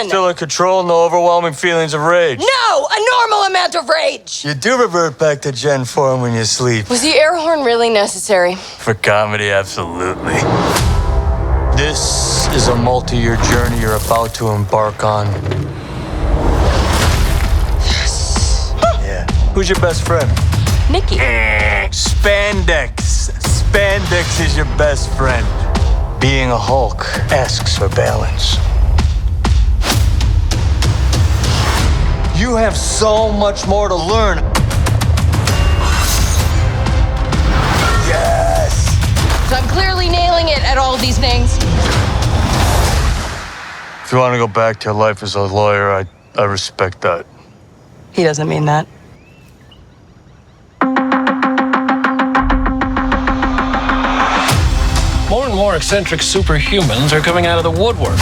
still in control, no overwhelming feelings of rage. No! A normal amount of rage! You do revert back to Gen form when you sleep. Was the air horn really necessary? For comedy, absolutely. This is a multi-year journey you're about to embark on. Yes. Yeah. Who's your best friend? Nikki. Spandex. Spandex is your best friend. Being a Hulk asks for balance. You have so much more to learn. Yes! So I'm clearly nailing it at all these things. If you want to go back to your life as a lawyer, I respect that. He doesn't mean that. More and more eccentric superhumans are coming out of the woodwork.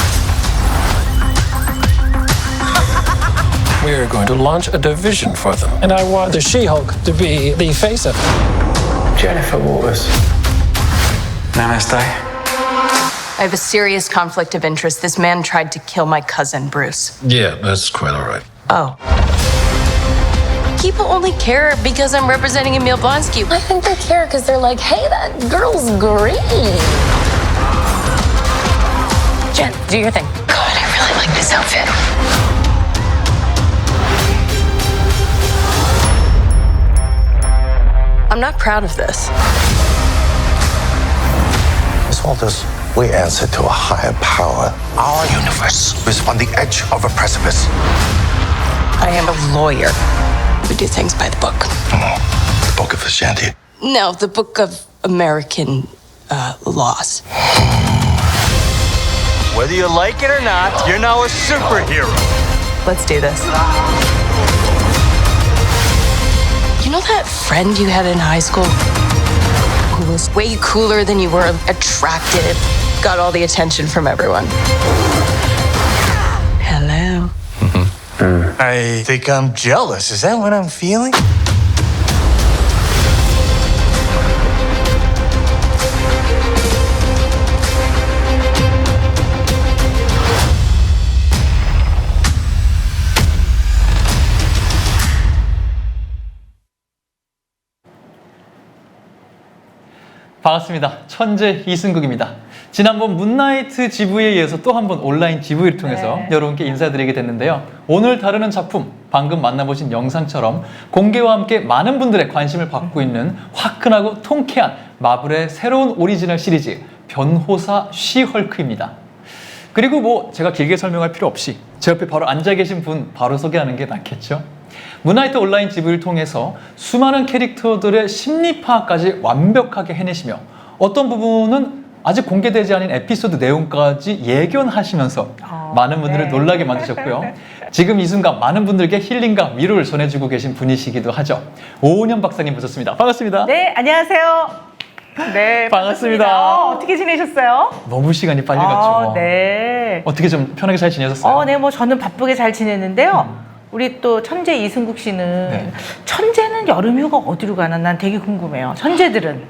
We are going to launch a division for them. And I want the She-Hulk to be the face of it. Jennifer Waters. Namaste. I have a serious conflict of interest. This man tried to kill my cousin, Bruce. Yeah, that's quite all right. Oh. People only care because I'm representing Emil Blonsky. I think they care because they're like, hey, that girl's green. Jen, do your thing. God, I really like this outfit. I'm not proud of this. Miss Walters, we answer to a higher power. Our universe is on the edge of a precipice. I am a lawyer. We do things by the book. The Book of Ashanti. No, the Book of American laws. Whether you like it or not, you're now a superhero. Let's do this. You know that friend you had in high school who was way cooler than you were, attractive, got all the attention from everyone? Hello. I think I'm jealous. Is that what I'm feeling? 반갑습니다. 천재 이승국입니다. 지난번 문나이트 GV에 이어서 또 한 번 온라인 GV를 통해서 여러분께 인사드리게 됐는데요. 오늘 다루는 작품, 방금 만나보신 영상처럼 공개와 함께 많은 분들의 관심을 받고 있는 화끈하고 통쾌한 마블의 새로운 오리지널 시리즈 변호사 쉬헐크입니다. 그리고 뭐 제가 길게 설명할 필요 없이 제 옆에 바로 앉아 계신 분 바로 소개하는 게 낫겠죠? 문나이트 온라인 GV를 통해서 수많은 캐릭터들의 심리 파악까지 완벽하게 해내시며 어떤 부분은 아직 공개되지 않은 에피소드 내용까지 예견하시면서 많은 분들을 놀라게 만드셨고요. 지금 이 순간 많은 분들께 힐링과 위로를 전해주고 계신 분이시기도 하죠. 오은영 박사님 모셨습니다. 반갑습니다. 네, 안녕하세요. 네, 반갑습니다. 어떻게 지내셨어요? 너무 시간이 빨리 갔죠. 네. 어떻게 좀 편하게 잘 지내셨어요? 네, 뭐 저는 바쁘게 잘 지냈는데요. 우리 또 천재 이승국 씨는 네. 천재는 여름 휴가 어디로 가나 난 되게 궁금해요. 천재들은.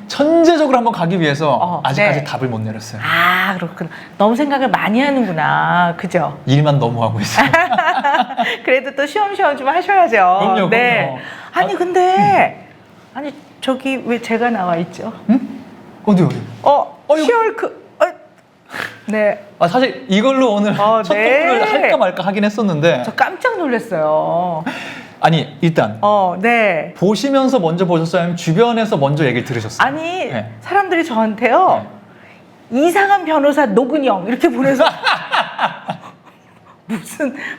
천재적으로 한번 가기 위해서 아직까지 네. 답을 못 내렸어요. 아, 그렇구나. 너무 생각을 많이 하는구나. 그죠? 일만 너무 하고 있어요. 그래도 또 쉬엄쉬엄 좀 하셔야죠. 그럼요, 네. 그럼요. 아니, 근데 아니, 저기 왜 제가 나와 있죠? 어디? 쉬헐크. 네. 사실 이걸로 오늘 첫 토크를 할까 말까 하긴 했었는데 저 깜짝 놀랐어요. 아니 일단 네. 보시면서 먼저 보셨어요? 아니면 주변에서 먼저 얘기를 들으셨어요? 아니 네. 사람들이 저한테요 이상한 변호사 노근영 이렇게 보내서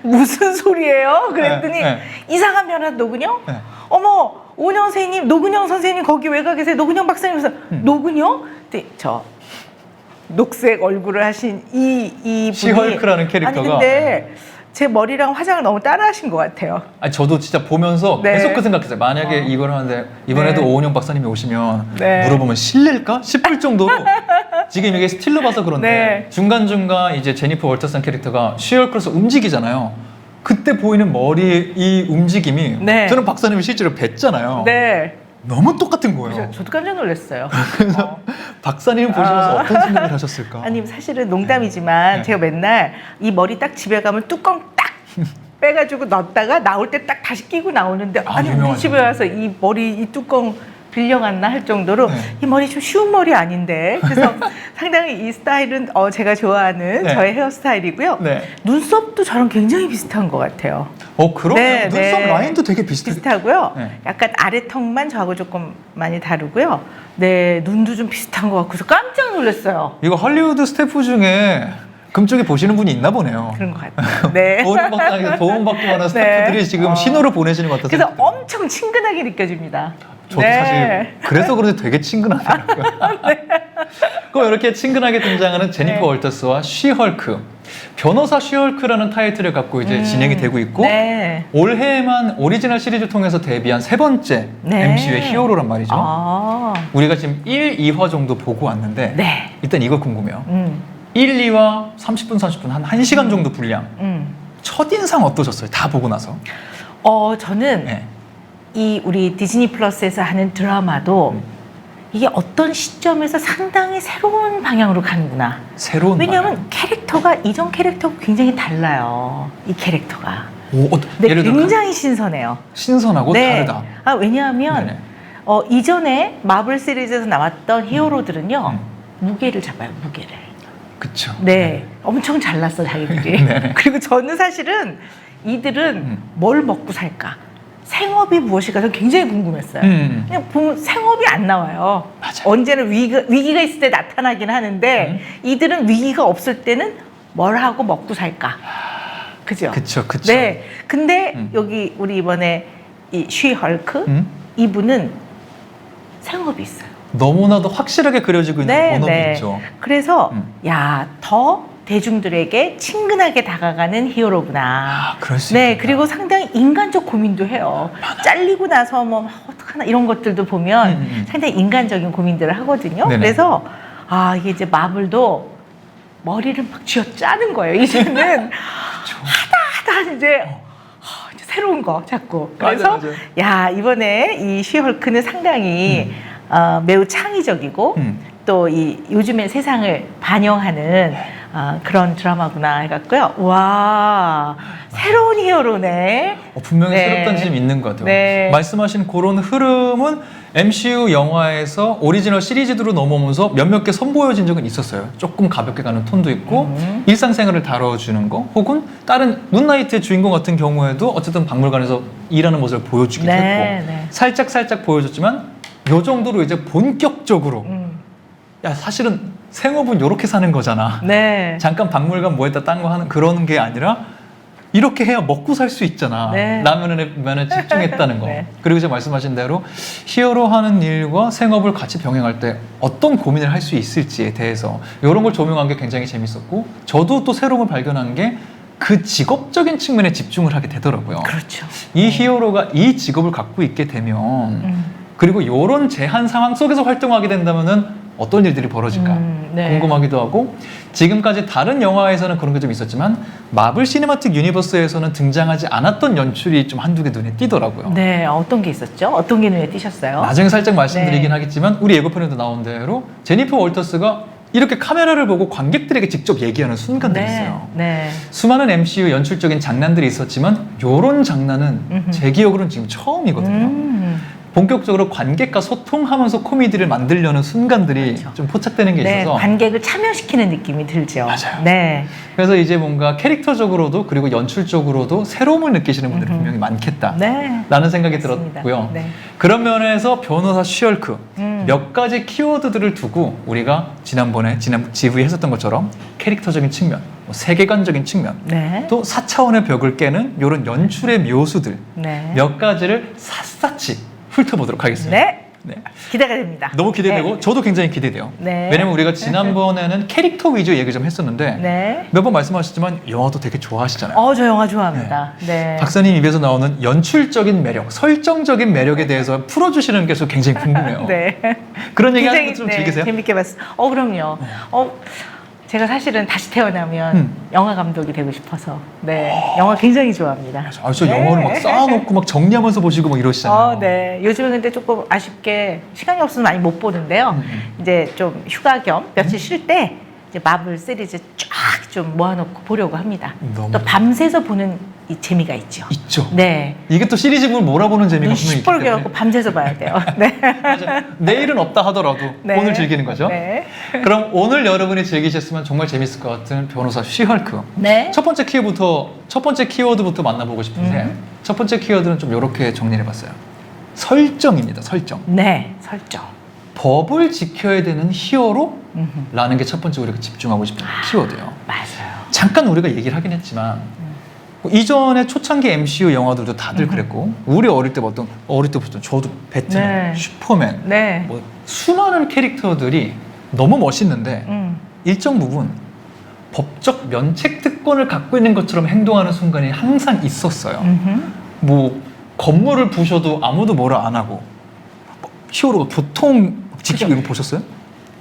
무슨 소리예요? 그랬더니 이상한 변호사 노근영? 어머 오은영 선생님 노근영 선생님 거기 왜 가 계세요? 노근영 박사님 그래서 노근영? 근데 저 녹색 얼굴을 하신 이 분이 쉬헐크라는 캐릭터가 아니 근데 제 머리랑 화장을 너무 따라하신 것 같아요. 아니 저도 진짜 보면서 계속 그 생각했어요. 만약에 이걸 하는데 이번에도 오은영 박사님이 오시면 물어보면 실례일까 싶을 정도로 지금 이게 스틸로 봐서 그런데 중간중간 이제 제니퍼 월터슨 캐릭터가 쉬헐크로서 움직이잖아요. 그때 보이는 머리의 이 움직임이 저는 박사님을 실제로 뵀잖아요. 너무 똑같은 거예요. 저도 깜짝 놀랐어요. 그래서 박사님 보시면서 어떤 생각을 하셨을까? 아니 사실은 농담이지만 네. 제가 맨날 이 머리 딱 집에 가면 뚜껑 딱 빼가지고 넣었다가 나올 때 딱 다시 끼고 나오는데 아니 우리 유명하죠. 집에 와서 이 머리 이 뚜껑 빌려갔나 할 정도로 네. 이 머리 좀 쉬운 머리 아닌데 그래서 상당히 이 스타일은 제가 좋아하는 네. 저의 헤어스타일이고요. 네. 눈썹도 저랑 굉장히 비슷한 것 같아요. 그러네요. 눈썹 라인도 되게 비슷하고요. 네. 약간 아래턱만 저하고 조금 많이 다르고요. 네, 눈도 좀 비슷한 것 같고서 깜짝 놀랐어요. 이거 할리우드 스태프 중에 금쪽이 보시는 분이 있나 보네요. 그런 것 같아요. 네. 도움받기만 하는 스태프들이 지금 신호를 보내시는 것 같아서. 그래서 엄청 친근하게 느껴집니다. 저도 네. 사실 그래서 그런지 되게 친근하더라고요. 그럼 이렇게 친근하게 등장하는 제니퍼 네. 월터스와 쉬헐크. 변호사 쉬헐크라는 타이틀을 갖고 이제 진행이 되고 있고 네. 올해에만 오리지널 시리즈 통해서 데뷔한 세 번째 네. MCU의 히어로란 말이죠. 아. 우리가 지금 1, 2화 정도 보고 왔는데 네. 일단 이거 궁금해요. 1, 2화 30분, 30분 한 1시간 정도 분량. 첫인상 어떠셨어요? 다 보고 나서. 저는 네. 이 우리 디즈니 플러스에서 하는 드라마도 이게 어떤 시점에서 상당히 새로운 방향으로 가는구나. 새로운 왜냐하면 캐릭터가 이전 캐릭터가 굉장히 달라요. 이 캐릭터가. 네, 예를 들어 굉장히 신선해요. 신선하고 다르다. 왜냐하면 네네. 이전에 마블 시리즈에서 나왔던 히어로들은요 무게를 잡아요. 무게를. 그쵸. 네, 엄청 잘났어 자기들이. 네네. 그리고 저는 사실은 이들은 뭘 먹고 살까? 생업이 무엇일까? 저는 굉장히 궁금했어요. 그냥 보면 생업이 안 나와요. 맞아요. 언제는 위기가 있을 때 나타나긴 하는데 이들은 위기가 없을 때는 뭘 하고 먹고 살까? 그죠? 그쵸. 네. 근데 여기 우리 이번에 이 쉬헐크 이분은 생업이 있어요. 너무나도 확실하게 그려지고 있는 본업이 있죠. 그래서 더 대중들에게 친근하게 다가가는 히어로구나. 그럴 수 네, 있겠다. 그리고 상당히 인간적 고민도 해요. 잘리고 나서 뭐 어떡하나 이런 것들도 보면 상당히 인간적인 고민들을 하거든요. 네네. 그래서 이게 이제 마블도 머리를 막 쥐어짜는 거예요. 이제는 하다 이제 새로운 거 자꾸. 그래서 맞아요. 야 이번에 이 쉬헐크는 상당히 매우 창의적이고 또 이 요즘의 세상을 반영하는 그런 드라마구나 해갖고요. 와 새로운 히어로네. 분명히 네. 새롭다는 점이 있는 것 같아요. 네. 말씀하신 그런 흐름은 MCU 영화에서 오리지널 시리즈로 넘어오면서 몇몇 개 선보여진 적은 있었어요. 조금 가볍게 가는 톤도 있고 일상생활을 다뤄주는 거 혹은 다른 문나이트의 주인공 같은 경우에도 어쨌든 박물관에서 일하는 모습을 보여주기도 네, 했고 네. 살짝 보여줬지만 요 정도로 이제 본격적으로 야 사실은 생업은 요렇게 사는 거잖아. 네. 잠깐 박물관 뭐 했다 딴 거 하는 그런 게 아니라 이렇게 해야 먹고 살 수 있잖아. 네. 라면에 집중했다는 거. 네. 그리고 이제 말씀하신 대로 히어로 하는 일과 생업을 같이 병행할 때 어떤 고민을 할 수 있을지에 대해서 이런 걸 조명한 게 굉장히 재밌었고 저도 또 새로운 걸 발견한 게 그 직업적인 측면에 집중을 하게 되더라고요. 그렇죠. 이 히어로가 이 직업을 갖고 있게 되면 그리고 이런 제한 상황 속에서 활동하게 된다면은 어떤 일들이 벌어질까 네. 궁금하기도 하고 지금까지 다른 영화에서는 그런 게 좀 있었지만 마블 시네마틱 유니버스에서는 등장하지 않았던 연출이 좀 한두 개 눈에 띄더라고요. 네, 어떤 게 있었죠? 어떤 게 눈에 띄셨어요? 나중에 살짝 말씀드리긴 네. 하겠지만 우리 예고편에도 나온 대로 제니퍼 월터스가 이렇게 카메라를 보고 관객들에게 직접 얘기하는 순간들이 있어요. 네. 수많은 MCU 연출적인 장난들이 있었지만 이런 장난은 제 기억으로는 지금 처음이거든요. 본격적으로 관객과 소통하면서 코미디를 만들려는 순간들이 그렇죠. 좀 포착되는 게 네, 있어서 관객을 참여시키는 느낌이 들죠. 맞아요. 네. 그래서 이제 뭔가 캐릭터적으로도 그리고 연출적으로도 새로움을 느끼시는 분들이 분명히 많겠다 네. 라는 생각이 맞습니다. 들었고요. 네. 그런 면에서 변호사 쉬헐크 몇 가지 키워드들을 두고 우리가 지난 GV에 했었던 것처럼 캐릭터적인 측면, 뭐 세계관적인 측면 네. 또 4차원의 벽을 깨는 이런 연출의 묘수들 네. 몇 가지를 샅샅이 훑어보도록 하겠습니다. 네. 네. 기대가 됩니다. 너무 기대되고 네. 저도 굉장히 기대돼요. 네. 왜냐면 우리가 지난번에는 캐릭터 위주 얘기 좀 했었는데 네. 몇 번 말씀하셨지만 영화도 되게 좋아하시잖아요. 저 영화 좋아합니다. 네. 박사님 입에서 나오는 연출적인 매력, 설정적인 매력에 대해서 풀어주시는 게 저 굉장히 궁금해요. 네. 그런 얘기 하는 굉장히 거 좀 즐기세요? 재밌게 봤어요. 그럼요. 제가 사실은 다시 태어나면 영화 감독이 되고 싶어서 영화 굉장히 좋아합니다. 아, 저 영화를 막 쌓아놓고 막 정리하면서 보시고 막 이러시잖아요. 네. 요즘은 근데 조금 아쉽게 시간이 없어서 많이 못 보는데요. 이제 좀 휴가 겸 며칠 쉴 때 이제 마블 시리즈 쫙 좀 모아놓고 보려고 합니다. 또 밤새서 보는 이 재미가 있죠. 있죠. 네. 이게 또 시리즈물 몰아보는 재미가 눈 분명히 있기 시뻘게 때문에. 갖고 밤새서 봐야 돼요. 네. 맞아요. 내일은 없다 하더라도 네. 오늘 즐기는 거죠. 네. 그럼 오늘 여러분이 즐기셨으면 정말 재밌을 것 같은 변호사 쉬헐크. 네. 첫 번째 키워드부터 만나보고 싶은데 첫 번째 키워드는 좀 이렇게 정리해봤어요. 설정입니다. 설정. 네. 설정. 법을 지켜야 되는 히어로라는 게 첫 번째 우리가 집중하고 싶은 키워드예요. 맞아요. 잠깐 우리가 얘기를 하긴 했지만 이전에 초창기 MCU 영화들도 다들 그랬고 우리 어릴 때부터 저도 배트맨, 네. 슈퍼맨, 네. 뭐 수많은 캐릭터들이 너무 멋있는데 일정 부분 법적 면책 특권을 갖고 있는 것처럼 행동하는 순간이 항상 있었어요. 뭐 건물을 부셔도 아무도 뭐라 안 하고 히어로가 교통 지키고 이거 보셨어요?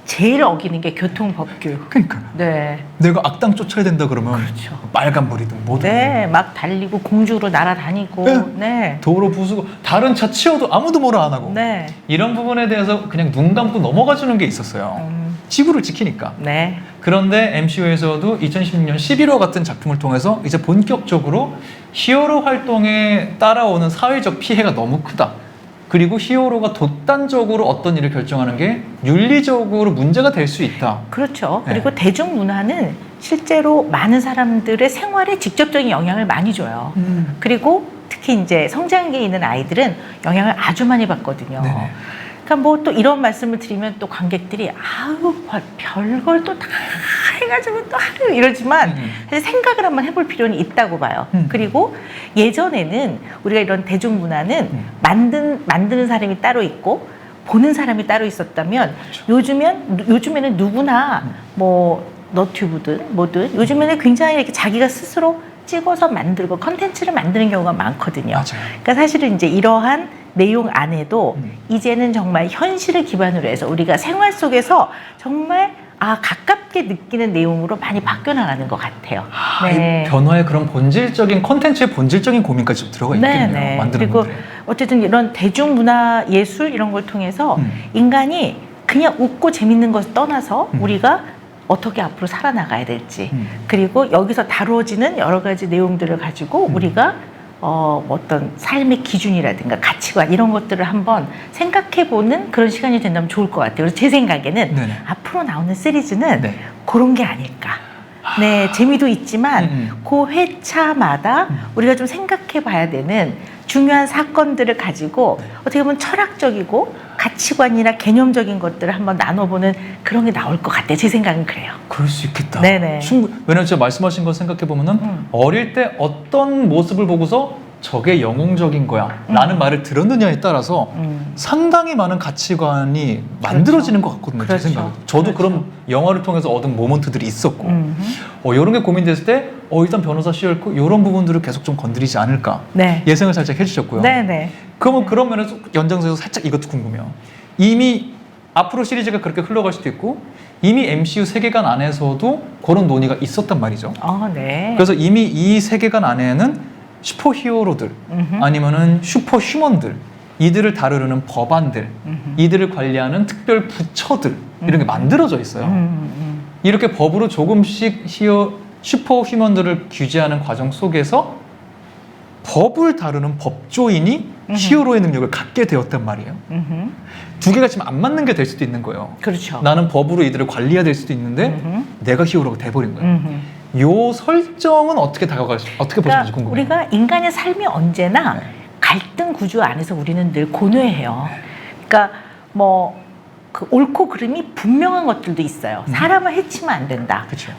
제일 어기는 게 교통법규. 그러니까 네. 내가 악당 쫓아야 된다 그러면 그렇죠. 빨간불이든 뭐든 네. 막 달리고 공주로 날아다니고. 네. 네. 도로 부수고 다른 차 치워도 아무도 뭐라 안 하고 네. 이런 부분에 대해서 그냥 눈 감고 넘어가 주는 게 있었어요. 지구를 지키니까. 네. 그런데 MCU에서도 2016년 11호 같은 작품을 통해서 이제 본격적으로 히어로 활동에 따라오는 사회적 피해가 너무 크다. 그리고 히어로가 독단적으로 어떤 일을 결정하는 게 윤리적으로 문제가 될 수 있다. 그렇죠. 네. 그리고 대중문화는 실제로 많은 사람들의 생활에 직접적인 영향을 많이 줘요. 그리고 특히 이제 성장기에 있는 아이들은 영향을 아주 많이 받거든요. 네네. 그러니까 뭐 또 이런 말씀을 드리면 또 관객들이 아우 별걸 또 다 해가지고 또 하루 이러지만 사실 생각을 한번 해볼 필요는 있다고 봐요. 그리고 예전에는 우리가 이런 대중문화는 만드는 사람이 따로 있고 보는 사람이 따로 있었다면 요즘에는 누구나 뭐 너튜브든 뭐든 요즘에는 굉장히 이렇게 자기가 스스로 찍어서 만들고 컨텐츠를 만드는 경우가 많거든요. 맞아요. 그러니까 사실은 이제 이러한 내용 안에도 이제는 정말 현실을 기반으로 해서 우리가 생활 속에서 정말 가깝게 느끼는 내용으로 많이 바뀌어 나가는 것 같아요. 이 변화의 그런 본질적인 컨텐츠의 본질적인 고민까지 좀 들어가 있겠네요. 네. 만드는 그리고 분들이. 어쨌든 이런 대중문화 예술 이런 걸 통해서 인간이 그냥 웃고 재밌는 것을 떠나서 우리가 어떻게 앞으로 살아나가야 될지 그리고 여기서 다루어지는 여러 가지 내용들을 가지고 우리가 어떤 삶의 기준이라든가 가치관 이런 것들을 한번 생각해보는 그런 시간이 된다면 좋을 것 같아요. 그래서 제 생각에는 네네. 앞으로 나오는 시리즈는 네. 그런 게 아닐까. 네, 재미도 있지만 그 회차마다 우리가 좀 생각해봐야 되는 중요한 사건들을 가지고 어떻게 보면 철학적이고 가치관이나 개념적인 것들을 한번 나눠보는 그런 게 나올 것 같아요. 제 생각은 그래요. 그럴 수 있겠다. 네네. 왜냐면 제가 말씀하신 거 생각해보면은 어릴 때 어떤 모습을 보고서 저게 영웅적인 거야 라는 말을 들었느냐에 따라서 상당히 많은 가치관이 만들어지는 것 같거든요. 그렇죠. 제 생각에. 저도 그런 영화를 통해서 얻은 모먼트들이 있었고 이런 게 고민됐을 때 일단 변호사 쉬었고 이런 부분들을 계속 좀 건드리지 않을까 네. 예상을 살짝 해주셨고요. 네네. 그러면 그런 면에서 연장선에서 살짝 이것도 궁금해요. 이미 앞으로 시리즈가 그렇게 흘러갈 수도 있고 이미 MCU 세계관 안에서도 그런 논의가 있었단 말이죠. 네. 그래서 이미 이 세계관 안에는 슈퍼 히어로들 아니면은 슈퍼 휴먼들 이들을 다루는 법안들 이들을 관리하는 특별 부처들 이런 게 만들어져 있어요. 이렇게 법으로 조금씩 슈퍼 휴먼들을 규제하는 과정 속에서 법을 다루는 법조인이 히어로의 능력을 갖게 되었단 말이에요. 두 개가 지금 안 맞는 게 될 수도 있는 거예요. 그렇죠. 나는 법으로 이들을 관리해야 될 수도 있는데 내가 히어로가 돼버린 거예요. 요 설정은 어떻게 어떻게 보시는지 궁금해요. 우리가 인간의 삶이 언제나 갈등 구조 안에서 우리는 늘 고뇌해요. 그러니까 그 옳고 그름이 분명한 것들도 있어요. 사람을 해치면 안 된다. 그쵸.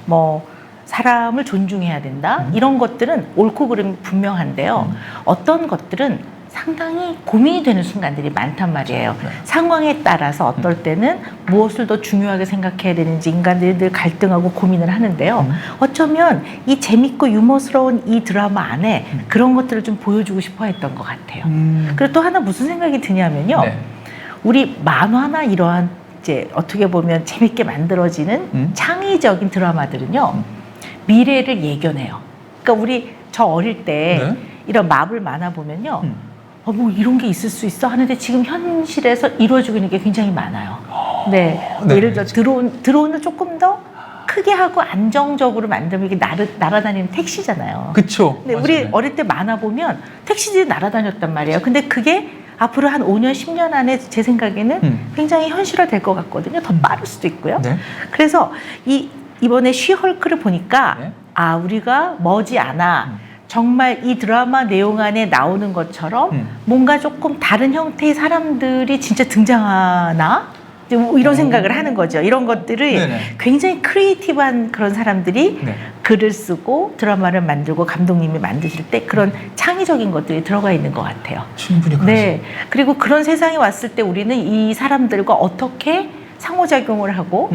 사람을 존중해야 된다. 이런 것들은 옳고 그름이 분명한데요. 어떤 것들은 상당히 고민이 되는 순간들이 많단 말이에요. 네. 상황에 따라서 어떨 때는 무엇을 더 중요하게 생각해야 되는지 인간들이 늘 갈등하고 고민을 하는데요. 어쩌면 이 재밌고 유머스러운 이 드라마 안에 그런 것들을 좀 보여주고 싶어 했던 것 같아요. 그리고 또 하나 무슨 생각이 드냐면요. 네. 우리 만화나 이러한 이제 어떻게 보면 재밌게 만들어지는 창의적인 드라마들은요 미래를 예견해요. 그러니까 우리 저 어릴 때 네. 이런 마블 만화 보면요. 뭐 이런 게 있을 수 있어 하는데 지금 현실에서 이루어지고 있는 게 굉장히 많아요. 네. 네. 예를 들어 드론을 조금 더 크게 하고 안정적으로 만들면 이게 날아다니는 택시잖아요. 그쵸. 근데 맞아요. 우리 어릴 때 만화 보면 택시들이 날아다녔단 말이에요. 근데 그게 앞으로 한 5년, 10년 안에 제 생각에는 굉장히 현실화될 것 같거든요. 더 빠를 수도 있고요. 네. 그래서 이번에 쉬헐크를 보니까 네. 아 우리가 머지않아 정말 이 드라마 내용 안에 나오는 것처럼 뭔가 조금 다른 형태의 사람들이 진짜 등장하나? 이제 뭐 이런 생각을 하는 거죠. 이런 것들을 네네. 굉장히 크리에이티브한 그런 사람들이 네. 글을 쓰고 드라마를 만들고 감독님이 만드실 때 그런 창의적인 것들이 들어가 있는 것 같아요. 충분히 그렇죠. 네. 그리고 그런 세상에 왔을 때 우리는 이 사람들과 어떻게 상호작용을 하고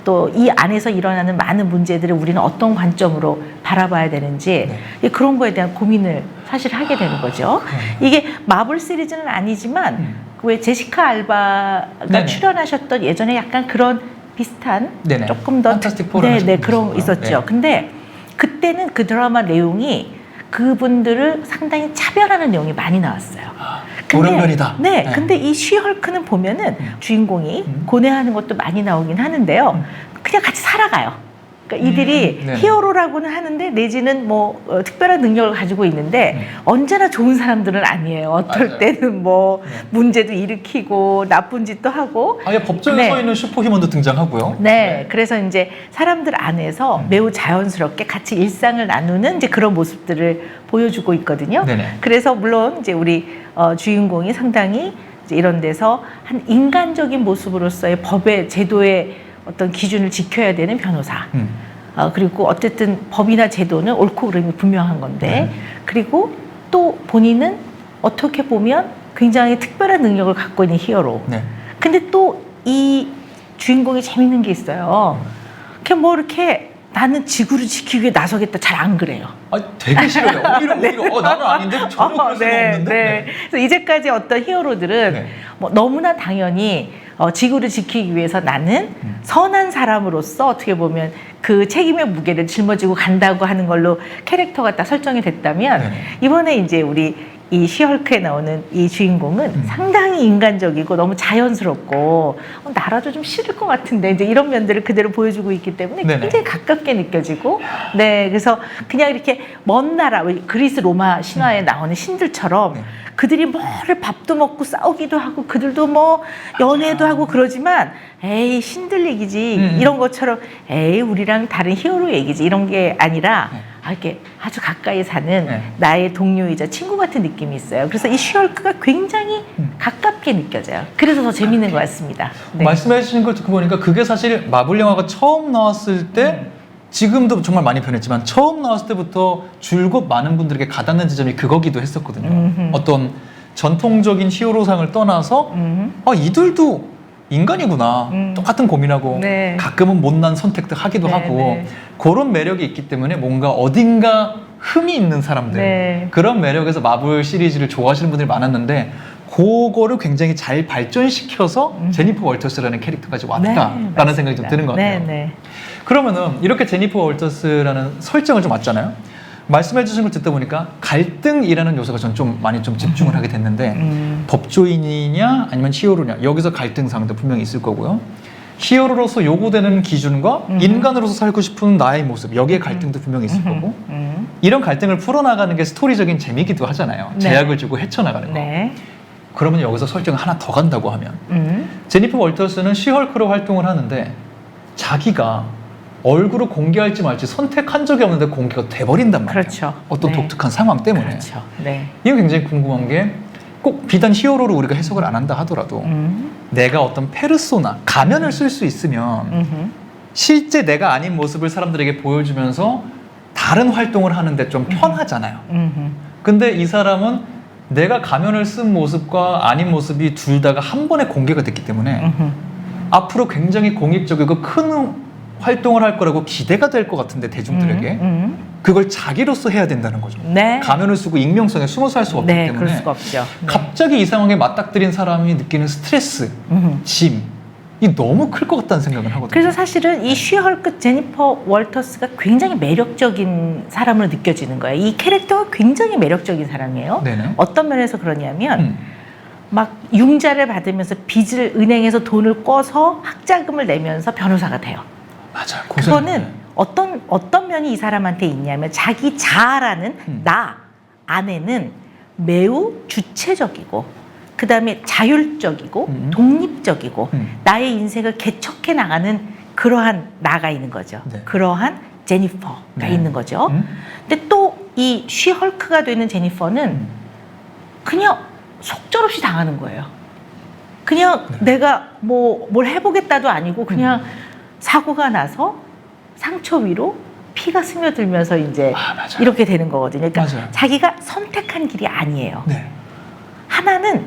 또 이 안에서 일어나는 많은 문제들을 우리는 어떤 관점으로 바라봐야 되는지 그런 거에 대한 고민을 사실 하게 되는 거죠. 이게 마블 시리즈는 아니지만 왜 제시카 알바가 네네. 출연하셨던 예전에 약간 그런 비슷한 네네. 조금 더 판타스틱 포를 네, 하셨던 그런 분이시고요. 있었죠. 네. 근데 그때는 그 드라마 내용이 그분들을 상당히 차별하는 내용이 많이 나왔어요. 노란별이다. 네, 네. 근데 이 쉬헐크는 보면은 주인공이 고뇌하는 것도 많이 나오긴 하는데요. 그냥 같이 살아가요. 그러니까 이들이 네네. 히어로라고는 하는데 내지는 뭐 특별한 능력을 가지고 있는데 언제나 좋은 사람들은 아니에요. 어떨 맞아요. 때는 뭐 문제도 일으키고 나쁜 짓도 하고. 아예 법정에 네. 서 있는 슈퍼히어로도 등장하고요. 네, 그래서 이제 사람들 안에서 매우 자연스럽게 같이 일상을 나누는 이제 그런 모습들을 보여주고 있거든요. 네네. 그래서 물론 이제 우리 주인공이 상당히 이제 이런 데서 한 인간적인 모습으로서의 법의 제도의 어떤 기준을 지켜야 되는 변호사. 그리고 어쨌든 법이나 제도는 옳고 그름이 분명한 건데, 그리고 또 본인은 어떻게 보면 굉장히 특별한 능력을 갖고 있는 히어로. 네. 근데 또 이 주인공이 재밌는 게 있어요. 그냥 뭐 이렇게 나는 지구를 지키기 위해 나서겠다 잘 안 그래요. 아, 되게 싫어요. 오히려 나는 아닌데 전혀 그럴 수가 없는데. 네. 그래서 이제까지 어떤 히어로들은 네. 뭐 너무나 당연히 지구를 지키기 위해서 나는 선한 사람으로서 어떻게 보면 그 책임의 무게를 짊어지고 간다고 하는 걸로 캐릭터가 딱 설정이 됐다면 네. 이번에 이제 우리 이 쉬헐크에 나오는 이 주인공은 상당히 인간적이고 너무 자연스럽고 나라도 좀 싫을 것 같은데 이제 이런 면들을 그대로 보여주고 있기 때문에 네네. 굉장히 가깝게 느껴지고 네 그래서 그냥 이렇게 먼 나라 그리스 로마 신화에 나오는 신들처럼 그들이 뭐를 밥도 먹고 싸우기도 하고 그들도 뭐 연애도 하고 그러지만 에이 신들 얘기지 이런 것처럼 에이 우리랑 다른 히어로 얘기지 이런 게 아니라 이렇게 아주 가까이 사는 나의 동료이자 친구 같은 느낌이 있어요. 그래서 이 쉬헐크가 굉장히 가깝게 느껴져요. 그래서 더 재밌는 것 같습니다. 네. 말씀해 주신 걸 듣고 보니까 그게 사실 마블 영화가 처음 나왔을 때 지금도 정말 많이 변했지만 처음 나왔을 때부터 줄곧 많은 분들에게 가닿는 지점이 그거기도 했었거든요. 어떤 전통적인 히어로상을 떠나서 이들도 인간이구나. 똑같은 고민하고 네. 가끔은 못난 선택도 하기도 네, 하고 네. 그런 매력이 있기 때문에 뭔가 어딘가 흠이 있는 사람들 네. 그런 매력에서 마블 시리즈를 좋아하시는 분들이 많았는데 그거를 굉장히 잘 발전시켜서 제니퍼 월터스라는 캐릭터까지 왔다라는 네, 생각이 좀 드는 것 네, 같아요. 네. 그러면은 이렇게 제니퍼 월터스라는 설정을 좀 왔잖아요. 말씀해 주신 걸 듣다 보니까 갈등이라는 요소가 전 좀 많이 좀 집중을 하게 됐는데 법조인이냐 아니면 히어로냐 여기서 갈등상도 분명히 있을 거고요. 히어로로서 요구되는 기준과 인간으로서 살고 싶은 나의 모습 여기에 갈등도 분명히 있을 거고 이런 갈등을 풀어나가는 게 스토리적인 재미기도 하잖아요. 네. 제약을 주고 헤쳐나가는 거. 네. 그러면 여기서 설정을 하나 더 간다고 하면 제니퍼 월터스는 쉬헐크로 활동을 하는데 자기가 얼굴을 공개할지 말지 선택한 적이 없는데 공개가 돼버린단 말이에요. 그렇죠. 어떤 네. 독특한 상황 때문에. 그렇죠. 네. 이건 굉장히 궁금한 게 꼭 비단 히어로로 우리가 해석을 안 한다 하더라도 내가 어떤 페르소나, 가면을 쓸 수 있으면 실제 내가 아닌 모습을 사람들에게 보여주면서 다른 활동을 하는데 좀 편하잖아요. 근데 이 사람은 내가 가면을 쓴 모습과 아닌 모습이 둘 다가 한 번에 공개가 됐기 때문에 앞으로 굉장히 공익적이고 큰 활동을 할 거라고 기대가 될 것 같은데 대중들에게 그걸 자기로서 해야 된다는 거죠. 네. 가면을 쓰고 익명성에 숨어서 할 수가 없기 네, 때문에 그럴 수가 없죠. 네. 갑자기 이 상황에 맞닥뜨린 사람이 느끼는 스트레스, 짐 이 너무 클 것 같다는 생각은 하거든요. 그래서 사실은 이 쉬헐크 제니퍼 월터스가 굉장히 매력적인 사람으로 느껴지는 거예요. 이 캐릭터가 굉장히 매력적인 사람이에요. 네네. 어떤 면에서 그러냐면 막 융자를 받으면서 빚을 은행에서 돈을 꿔서 학자금을 내면서 변호사가 돼요. 맞아요. 그거는 어떤 면이 이 사람한테 있냐면 자기 자아라는 나 안에는 매우 주체적이고 그 다음에 자율적이고 독립적이고 나의 인생을 개척해 나가는 그러한 나가 있는 거죠. 네. 그러한 제니퍼가 네. 있는 거죠. 근데 또 이 쉬헐크가 되는 제니퍼는 그냥 속절없이 당하는 거예요. 그냥 내가 뭐 뭘 해보겠다도 아니고 그냥 사고가 나서 상처 위로 피가 스며들면서 이제 맞아요. 이렇게 되는 거거든요. 그러니까 맞아요. 자기가 선택한 길이 아니에요. 네. 하나는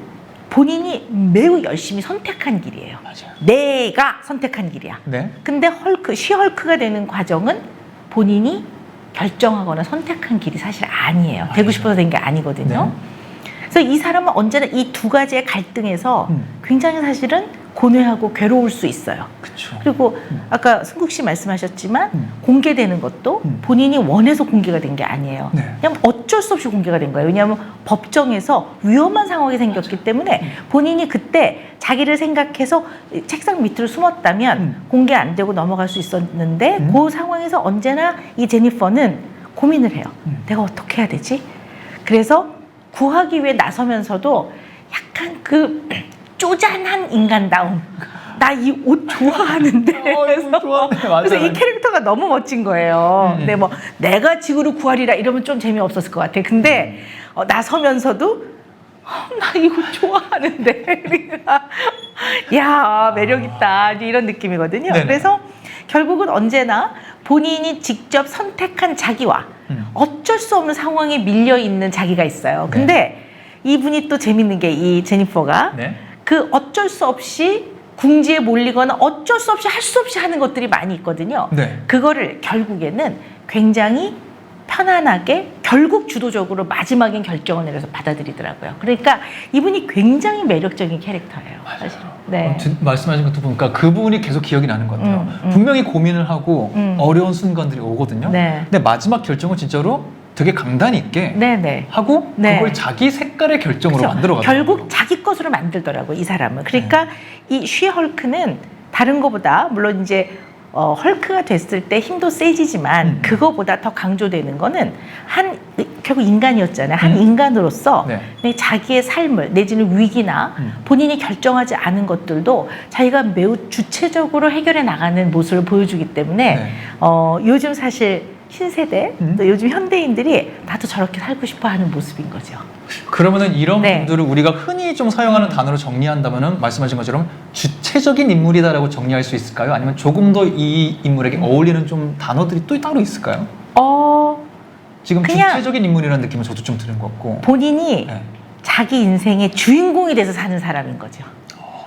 본인이 매우 열심히 선택한 길이에요. 맞아요. 내가 선택한 길이야. 네. 근데 쉬헐크가 되는 과정은 본인이 결정하거나 선택한 길이 사실 아니에요. 되고 싶어서 된 게 아니거든요. 네. 그래서 이 사람은 언제나 이 두 가지의 갈등에서 굉장히 사실은 고뇌하고 괴로울 수 있어요. 그렇죠. 그리고 아까 승국 씨 말씀하셨지만 공개되는 것도 본인이 원해서 공개가 된 게 아니에요. 네. 그냥 어쩔 수 없이 공개가 된 거예요. 왜냐하면 법정에서 위험한 상황이 생겼기 때문에 본인이 그때 자기를 생각해서 책상 밑으로 숨었다면 공개 안 되고 넘어갈 수 있었는데 그 상황에서 언제나 이 제니퍼는 고민을 해요. 내가 어떻게 해야 되지? 그래서 구하기 위해 나서면서도 약간 그 쪼잔한 인간다움. 나 이 옷 좋아하는데. 그래서, 좋아하네. 맞아요. 그래서 이 캐릭터가 너무 멋진 거예요. 근데 뭐 내가 지구를 구하리라 이러면 좀 재미없었을 것 같아. 근데 나서면서도 나 이거 좋아하는데. 그러니까 야 매력있다. 이런 느낌이거든요. 네네. 그래서 결국은 언제나 본인이 직접 선택한 자기와 어쩔 수 없는 상황에 밀려 있는 자기가 있어요. 근데 이분이 또 재밌는 게 이 제니퍼가 네. 그 어쩔 수 없이 궁지에 몰리거나 어쩔 수 없이 할 수 없이 하는 것들이 많이 있거든요. 네. 그거를 결국에는 굉장히 편안하게 결국 주도적으로 마지막엔 결정을 내려서 받아들이더라고요. 그러니까 이분이 굉장히 매력적인 캐릭터예요. 사실. 네. 말씀하신 것도 보니까 그 부분이 계속 기억이 나는 것 같아요. 분명히 고민을 하고 어려운 순간들이 오거든요. 네. 근데 마지막 결정은 진짜로 되게 강단 있게 네네. 하고 네. 그걸 자기 색깔의 결정으로 그렇죠. 만들어가요. 결국 자기 것으로 만들더라고요, 이 사람은. 그러니까 이 쉬헐크는 다른 거보다 물론 이제 헐크가 됐을 때 힘도 세지지만 그거보다 더 강조되는 거는 결국 인간이었잖아요. 한 인간으로서 네. 자기의 삶을 내지는 위기나 본인이 결정하지 않은 것들도 자기가 매우 주체적으로 해결해 나가는 모습을 보여주기 때문에 네. 요즘 사실 신세대 또 요즘 현대인들이 나도 저렇게 살고 싶어하는 모습인 거죠. 그러면은 이런 네. 분들을 우리가 흔히 좀 사용하는 단어로 정리한다면은 말씀하신 것처럼 주체적인 인물이다라고 정리할 수 있을까요? 아니면 조금 더 이 인물에게 어울리는 좀 단어들이 또 따로 있을까요? 지금 그냥 주체적인 인물이라는 느낌은 저도 좀 드는 것 같고 본인이 네. 자기 인생의 주인공이 돼서 사는 사람인 거죠.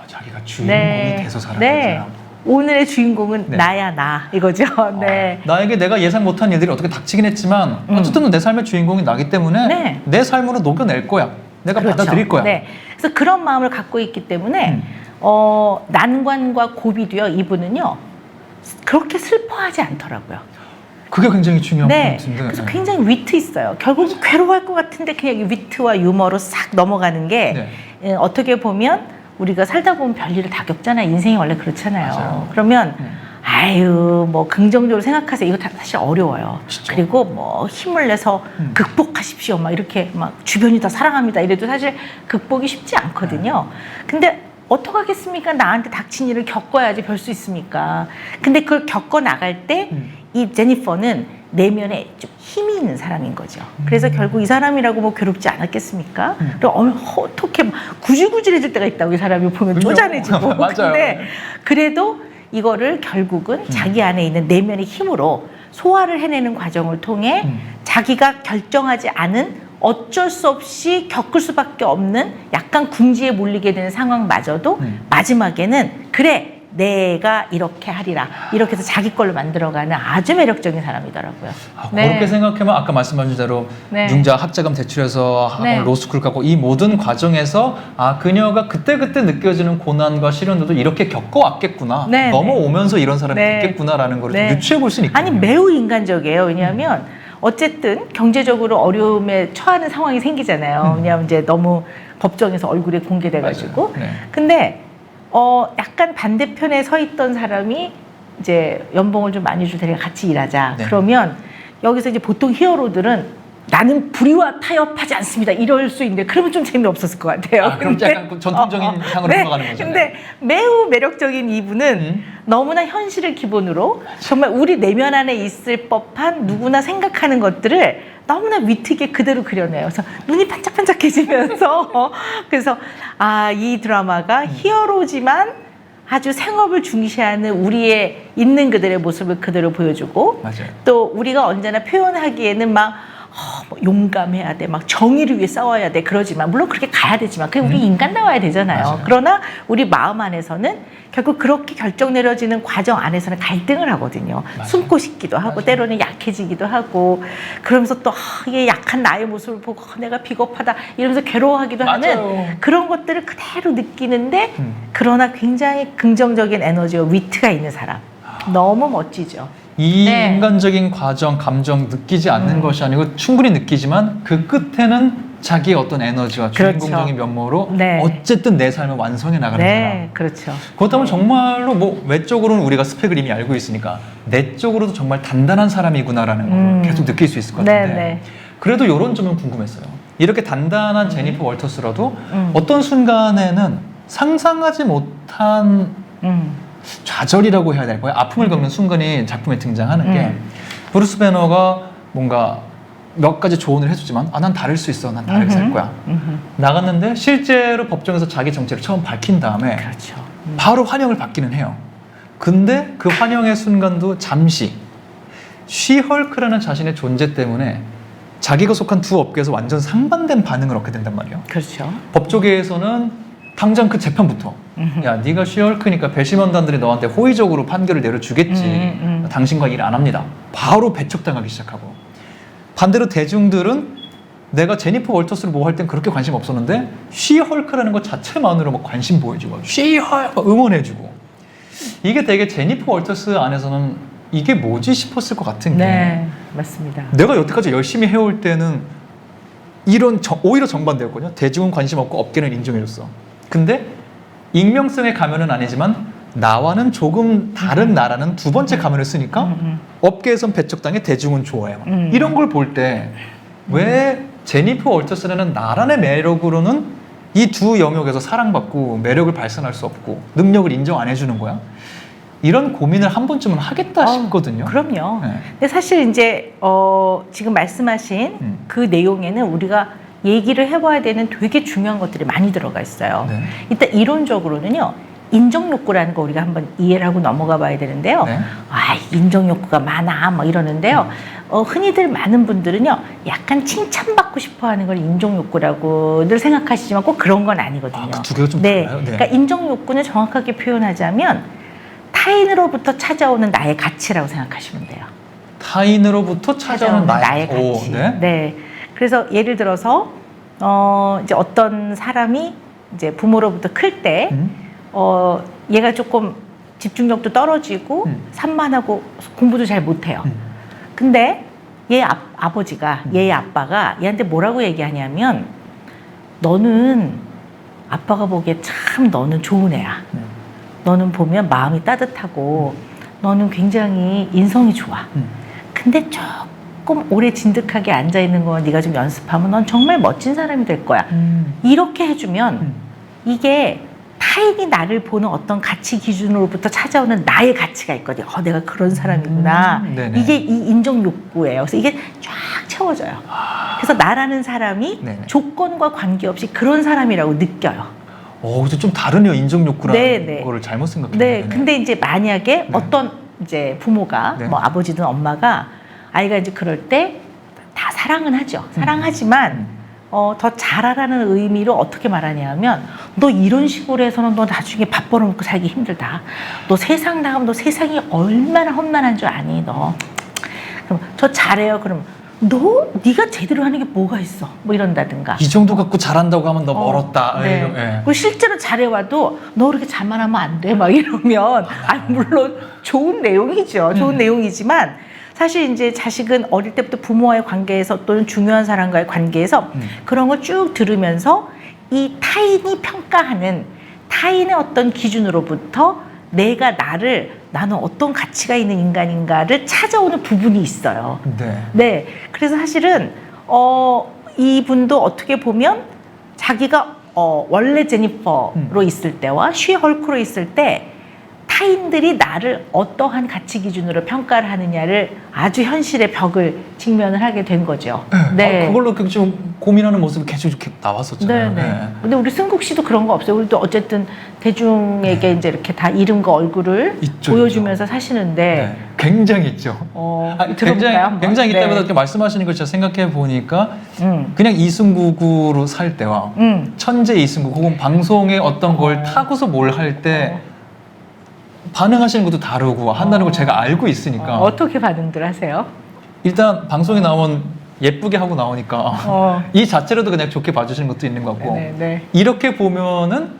자기가 주인공이 돼서 살아가는 네. 사람. 오늘의 주인공은 네. 나야 나 이거죠. 네. 나에게 내가 예상 못한 일들이 어떻게 닥치긴 했지만 어쨌든 내 삶의 주인공이 나기 때문에 네. 내 삶으로 녹여낼 거야. 내가 그렇죠. 받아들일 거야. 네. 그래서 그런 마음을 갖고 있기 때문에 난관과 고비도요. 이분은요 그렇게 슬퍼하지 않더라고요. 그게 굉장히 중요한 네. 포인트인데. 그래서 굉장히 위트 있어요. 결국 괴로워할 것 같은데 그냥 이 위트와 유머로 싹 넘어가는 게 어떻게 보면 우리가 살다 보면 별일을 다 겪잖아요. 인생이 원래 그렇잖아요. 맞아요. 그러면 아유 뭐 긍정적으로 생각하세요. 이거 다 사실 어려워요. 진짜. 그리고 뭐 힘을 내서 극복하십시오. 막 이렇게 막 주변이 다 사랑합니다. 이래도 사실 극복이 쉽지 않거든요. 근데 어떡하겠습니까? 나한테 닥친 일을 겪어야지 별 수 있습니까? 근데 그걸 겪어 나갈 때 이 제니퍼는 내면에 좀 힘이 있는 사람인 거죠. 그래서 결국 이 사람이라고 뭐 괴롭지 않았겠습니까? 그리고 어떻게 막 구질구질해질 때가 있다고 이 사람이 보면 쪼잔해지고. 맞아요. 근데 그래도 이거를 결국은 자기 안에 있는 내면의 힘으로 소화를 해내는 과정을 통해 자기가 결정하지 않은 어쩔 수 없이 겪을 수밖에 없는 약간 궁지에 몰리게 되는 상황마저도 마지막에는 그래 내가 이렇게 하리라. 이렇게 해서 자기 걸로 만들어가는 아주 매력적인 사람이더라고요. 그렇게 생각하면 아까 말씀하신 대로 융자 학자금 대출해서 학원 로스쿨 가고 이 모든 과정에서 그녀가 그때그때 느껴지는 고난과 시련들도 이렇게 겪어왔겠구나. 넘어오면서 이런 사람이 있겠구나라는 걸 좀 유추해 볼 수는 있거든요. 아니 매우 인간적이에요. 왜냐하면 어쨌든 경제적으로 어려움에 처하는 상황이 생기잖아요. 왜냐하면 이제 너무 법정에서 얼굴이 공개돼가지고. 근데 약간 반대편에 서 있던 사람이 이제 연봉을 좀 많이 줄 테니까 같이 일하자. 그러면 여기서 이제 보통 히어로들은 나는 불의와 타협하지 않습니다. 이럴 수 있는데 그러면 좀 재미없었을 것 같아요. 그럼 약간 전통적인 향으로 흘러가는 거죠. 근데 매우 매력적인 이분은 너무나 현실을 기본으로 정말 우리 내면 안에 있을 법한 누구나 생각하는 것들을 너무나 위트있게 그대로 그려내요. 그래서 눈이 반짝반짝해지면서 그래서 이 드라마가 히어로지만 아주 생업을 중시하는 우리의 있는 그들의 모습을 그대로 보여주고 또 우리가 언제나 표현하기에는 막 용감해야 돼, 막 정의를 위해 싸워야 돼 그러지만 물론 그렇게 가야 되지만 그게 우리 인간다워야 되잖아요. 그러나 우리 마음 안에서는 결국 그렇게 결정 내려지는 과정 안에서는 갈등을 하거든요. 숨고 싶기도 하고 때로는 약해지기도 하고 그러면서 또 이게 약한 나의 모습을 보고 내가 비겁하다 이러면서 괴로워하기도 하는 그런 것들을 그대로 느끼는데 그러나 굉장히 긍정적인 에너지와 위트가 있는 사람. 너무 멋지죠. 이 인간적인 과정, 감정 느끼지 않는 것이 아니고 충분히 느끼지만 그 끝에는 자기의 어떤 에너지와 주인공적인 면모로 어쨌든 내 삶을 완성해 나가는 사람. 그렇죠. 그렇다면 정말로 뭐 외적으로는 우리가 스펙을 이미 알고 있으니까 내적으로도 정말 단단한 사람이구나라는 걸 계속 느낄 수 있을 것 같은데 그래도 이런 점은 궁금했어요. 이렇게 단단한 제니퍼 월터스라도 어떤 순간에는 상상하지 못한 좌절이라고 해야 될까요? 아픔을 겪는 순간이 작품에 등장하는 게 브루스 배너가 뭔가 몇 가지 조언을 해주지만 난 다를 수 있어. 난 다르게 살 거야. 나갔는데 실제로 법정에서 자기 정체를 처음 밝힌 다음에 바로 환영을 받기는 해요. 근데 그 환영의 순간도 잠시 쉬헐크라는 자신의 존재 때문에 자기가 속한 두 업계에서 완전 상반된 반응을 얻게 된단 말이에요. 그렇죠. 법조계에서는 당장 그 재판부터 야 네가 쉬헐크니까 배심원단들이 너한테 호의적으로 판결을 내려주겠지. 당신과 일 안 합니다. 바로 배척당하기 시작하고 반대로 대중들은 내가 제니퍼 월터스를 뭐 할 땐 그렇게 관심 없었는데 쉬헐크라는 것 자체만으로 막 관심 보여주고 쉬헐크 응원해주고 이게 되게 제니퍼 월터스 안에서는 이게 뭐지 싶었을 것 같은 게 맞습니다. 내가 여태까지 열심히 해올 때는 이런 오히려 정반대였거든요. 대중은 관심 없고 업계는 인정해줬어. 근데 익명성의 가면은 아니지만 나와는 조금 다른 나라는 두 번째 가면을 쓰니까 업계에선 배척당해 대중은 좋아해. 이런 걸 볼 때 왜 제니퍼 월터스라는 나란의 매력으로는 이 두 영역에서 사랑받고 매력을 발산할 수 없고 능력을 인정 안 해주는 거야? 이런 고민을 한 번쯤은 하겠다 싶거든요. 그럼요. 근데 사실 이제 지금 말씀하신 그 내용에는 우리가 얘기를 해봐야 되는 되게 중요한 것들이 많이 들어가 있어요. 일단 이론적으로는요. 인정욕구라는 거 우리가 한번 이해를 하고 넘어가 봐야 되는데요. 인정욕구가 많아 막 이러는데요. 흔히들 많은 분들은요. 약간 칭찬받고 싶어하는 걸 인정욕구라고 늘 생각하시지만 꼭 그런 건 아니거든요. 그 두 개가 좀 달라요? 그러니까 인정욕구는 정확하게 표현하자면 타인으로부터 찾아오는 나의 가치라고 생각하시면 돼요. 타인으로부터 찾아오는 나의 가치. 그래서 예를 들어서 이제 어떤 사람이 이제 부모로부터 클 때 얘가 조금 집중력도 떨어지고 산만하고 공부도 잘 못해요. 근데 얘 아버지가 얘의 아빠가 얘한테 뭐라고 얘기하냐면 너는 아빠가 보기에 참 너는 좋은 애야. 너는 보면 마음이 따뜻하고 너는 굉장히 인성이 좋아. 근데 조금 오래 진득하게 앉아있는 거 네가 좀 연습하면 넌 정말 멋진 사람이 될 거야. 이렇게 해주면 이게 타인이 나를 보는 어떤 가치 기준으로부터 찾아오는 나의 가치가 있거든요. 내가 그런 사람이구나. 이게 이 인정 욕구예요. 그래서 이게 쫙 채워져요. 그래서 나라는 사람이 조건과 관계없이 그런 사람이라고 느껴요. 그래서 좀 다르네요. 인정 욕구라는 거를 잘못 생각했네요. 근데 이제 만약에 어떤 이제 부모가 뭐 아버지든 엄마가 아이가 이제 그럴 때 다 사랑은 하죠. 사랑하지만 더 잘하라는 의미로 어떻게 말하냐면 너 이런 식으로 해서는 너 나중에 밥 벌어먹고 살기 힘들다. 너 세상 나가면 너 세상이 얼마나 험난한 줄 아니 너. 그럼 저 잘해요. 그럼 네가 제대로 하는 게 뭐가 있어? 뭐 이런다든가. 이 정도 갖고 잘한다고 하면 너 멀었다. 네. 예. 그리고 실제로 잘해와도 너 그렇게 자만하면 안 돼. 막 이러면 물론 좋은 내용이죠. 좋은 내용이지만 사실 이제 자식은 어릴 때부터 부모와의 관계에서 또는 중요한 사람과의 관계에서 그런 걸 쭉 들으면서 이 타인이 평가하는 타인의 어떤 기준으로부터 내가 나는 어떤 가치가 있는 인간인가를 찾아오는 부분이 있어요. 네. 네. 그래서 사실은 이분도 어떻게 보면 자기가 원래 제니퍼로 있을 때와 쉬 헐크로 있을 때 타인들이 나를 어떠한 가치 기준으로 평가를 하느냐를 아주 현실의 벽을 직면을 하게 된 거죠. 네. 그걸로 좀 고민하는 모습이 계속 이렇게 나왔었잖아요. 네. 근데 우리 승국 씨도 그런 거 없어요. 우리도 어쨌든 대중에게 이제 이렇게 다 이름과 얼굴을 있죠, 보여주면서 사시는데 네. 굉장히 있죠. 들어볼까요? 한번? 굉장히 있다보다 네. 이렇게 말씀하시는 걸 제가 생각해 보니까 그냥 이승국으로 살 때와 천재 이승국 혹은 방송에 어떤 걸 타고서 뭘 할 때 반응하시는 것도 다르고 한다는 걸 제가 알고 있으니까 어떻게 반응들 하세요? 일단 방송에 나오면 예쁘게 하고 나오니까 이 자체로도 그냥 좋게 봐주시는 것도 있는 것 같고 네. 이렇게 보면은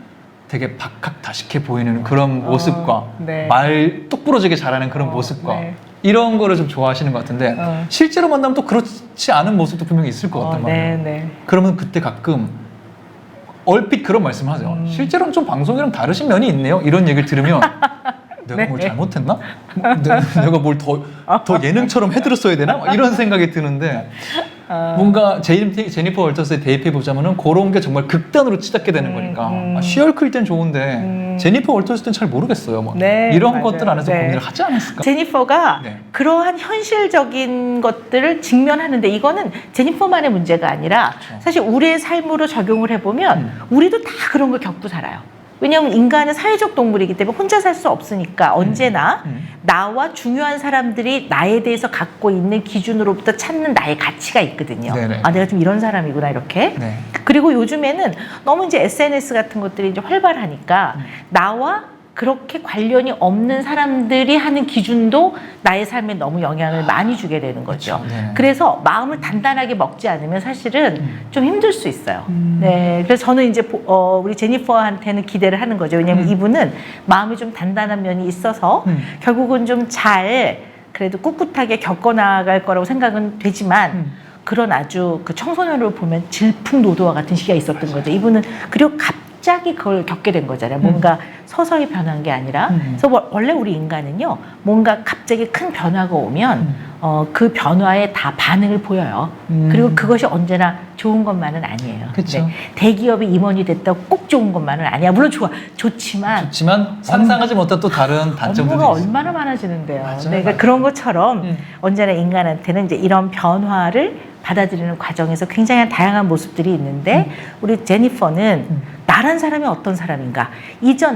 되게 박학다식해 보이는 그런 모습과 네. 말 똑부러지게 잘하는 그런 모습과 네. 이런 거를 좀 좋아하시는 것 같은데 실제로 만나면 또 그렇지 않은 모습도 분명히 있을 것 같단 말이에요. 네. 그러면 그때 가끔 얼핏 그런 말씀을 하죠. 실제로는 좀 방송이랑 다르신 면이 있네요. 이런 얘기를 들으면 내가 뭘 잘못했나? 내가 뭘 더 예능처럼 해드렸어야 되나? 막 이런 생각이 드는데 뭔가 제니퍼 월터스에 대입해 보자면은 그런 게 정말 극단으로 치닫게 되는 거니까 쉬얼클 땐 좋은데 제니퍼 월터스 땐 잘 모르겠어요. 막 네, 이런 맞아요. 것들 안에서 네. 고민을 하지 않았을까? 제니퍼가 네. 그러한 현실적인 것들을 직면하는데 이거는 제니퍼만의 문제가 아니라 사실 우리의 삶으로 적용을 해보면 우리도 다 그런 걸 겪고 살아요. 왜냐하면 인간은 사회적 동물이기 때문에 혼자 살 수 없으니까 언제나 나와 중요한 사람들이 나에 대해서 갖고 있는 기준으로부터 찾는 나의 가치가 있거든요. 네네. 아, 내가 좀 이런 사람이구나 이렇게. 네. 그리고 요즘에는 너무 이제 SNS 같은 것들이 이제 활발하니까 나와 그렇게 관련이 없는 사람들이 하는 기준도 나의 삶에 너무 영향을 많이 주게 되는 거죠. 그렇죠. 네. 그래서 마음을 단단하게 먹지 않으면 사실은 좀 힘들 수 있어요. 네, 그래서 저는 이제 우리 제니퍼한테는 기대를 하는 거죠. 왜냐하면 이분은 마음이 좀 단단한 면이 있어서 결국은 좀 잘 그래도 꿋꿋하게 겪어나갈 거라고 생각은 되지만 그런 아주 그 청소년을 보면 질풍노도와 같은 시기가 있었던 거죠. 이분은 그리고 갑자기 그걸 겪게 된 거잖아요. 뭔가 서서히 변한 게 아니라. 그래서 원래 우리 인간은요, 뭔가 갑자기 큰 변화가 오면 그 변화에 다 반응을 보여요. 그리고 그것이 언제나 좋은 것만은 아니에요. 그쵸. 네. 대기업이 임원이 됐다고 꼭 좋은 것만은 아니야. 물론 좋지만 상상하지 못한 또 다른 단점들도 업무가 있어요. 얼마나 많아지는데요. 맞아요, 그러니까 맞아요. 그런 것처럼 언제나 인간한테는 이제 이런 변화를 받아들이는 과정에서 굉장히 다양한 모습들이 있는데 우리 제니퍼는 나란 사람이 어떤 사람인가?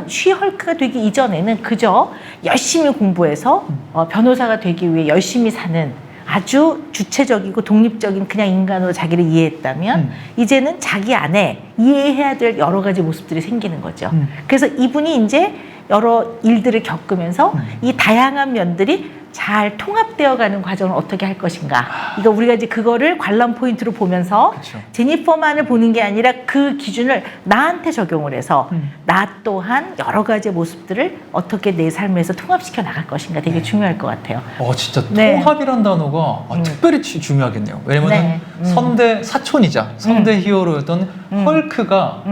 쉬헐크가 되기 이전에는 그저 열심히 공부해서 변호사가 되기 위해 열심히 사는 아주 주체적이고 독립적인 그냥 인간으로 자기를 이해했다면 이제는 자기 안에 이해해야 될 여러 가지 모습들이 생기는 거죠. 그래서 이분이 이제 여러 일들을 겪으면서 이 다양한 면들이 잘 통합되어 가는 과정을 어떻게 할 것인가. 이거 우리가 이제 그거를 관람 포인트로 보면서 그쵸. 제니퍼만을 보는 게 아니라 그 기준을 나한테 적용을 해서 나 또한 여러 가지의 모습들을 어떻게 내 삶에서 통합시켜 나갈 것인가 되게 중요할 것 같아요. 진짜 네. 통합이란 단어가 특별히 중요하겠네요. 왜냐면 네. 선대 사촌이자 선대 히어로였던 헐크가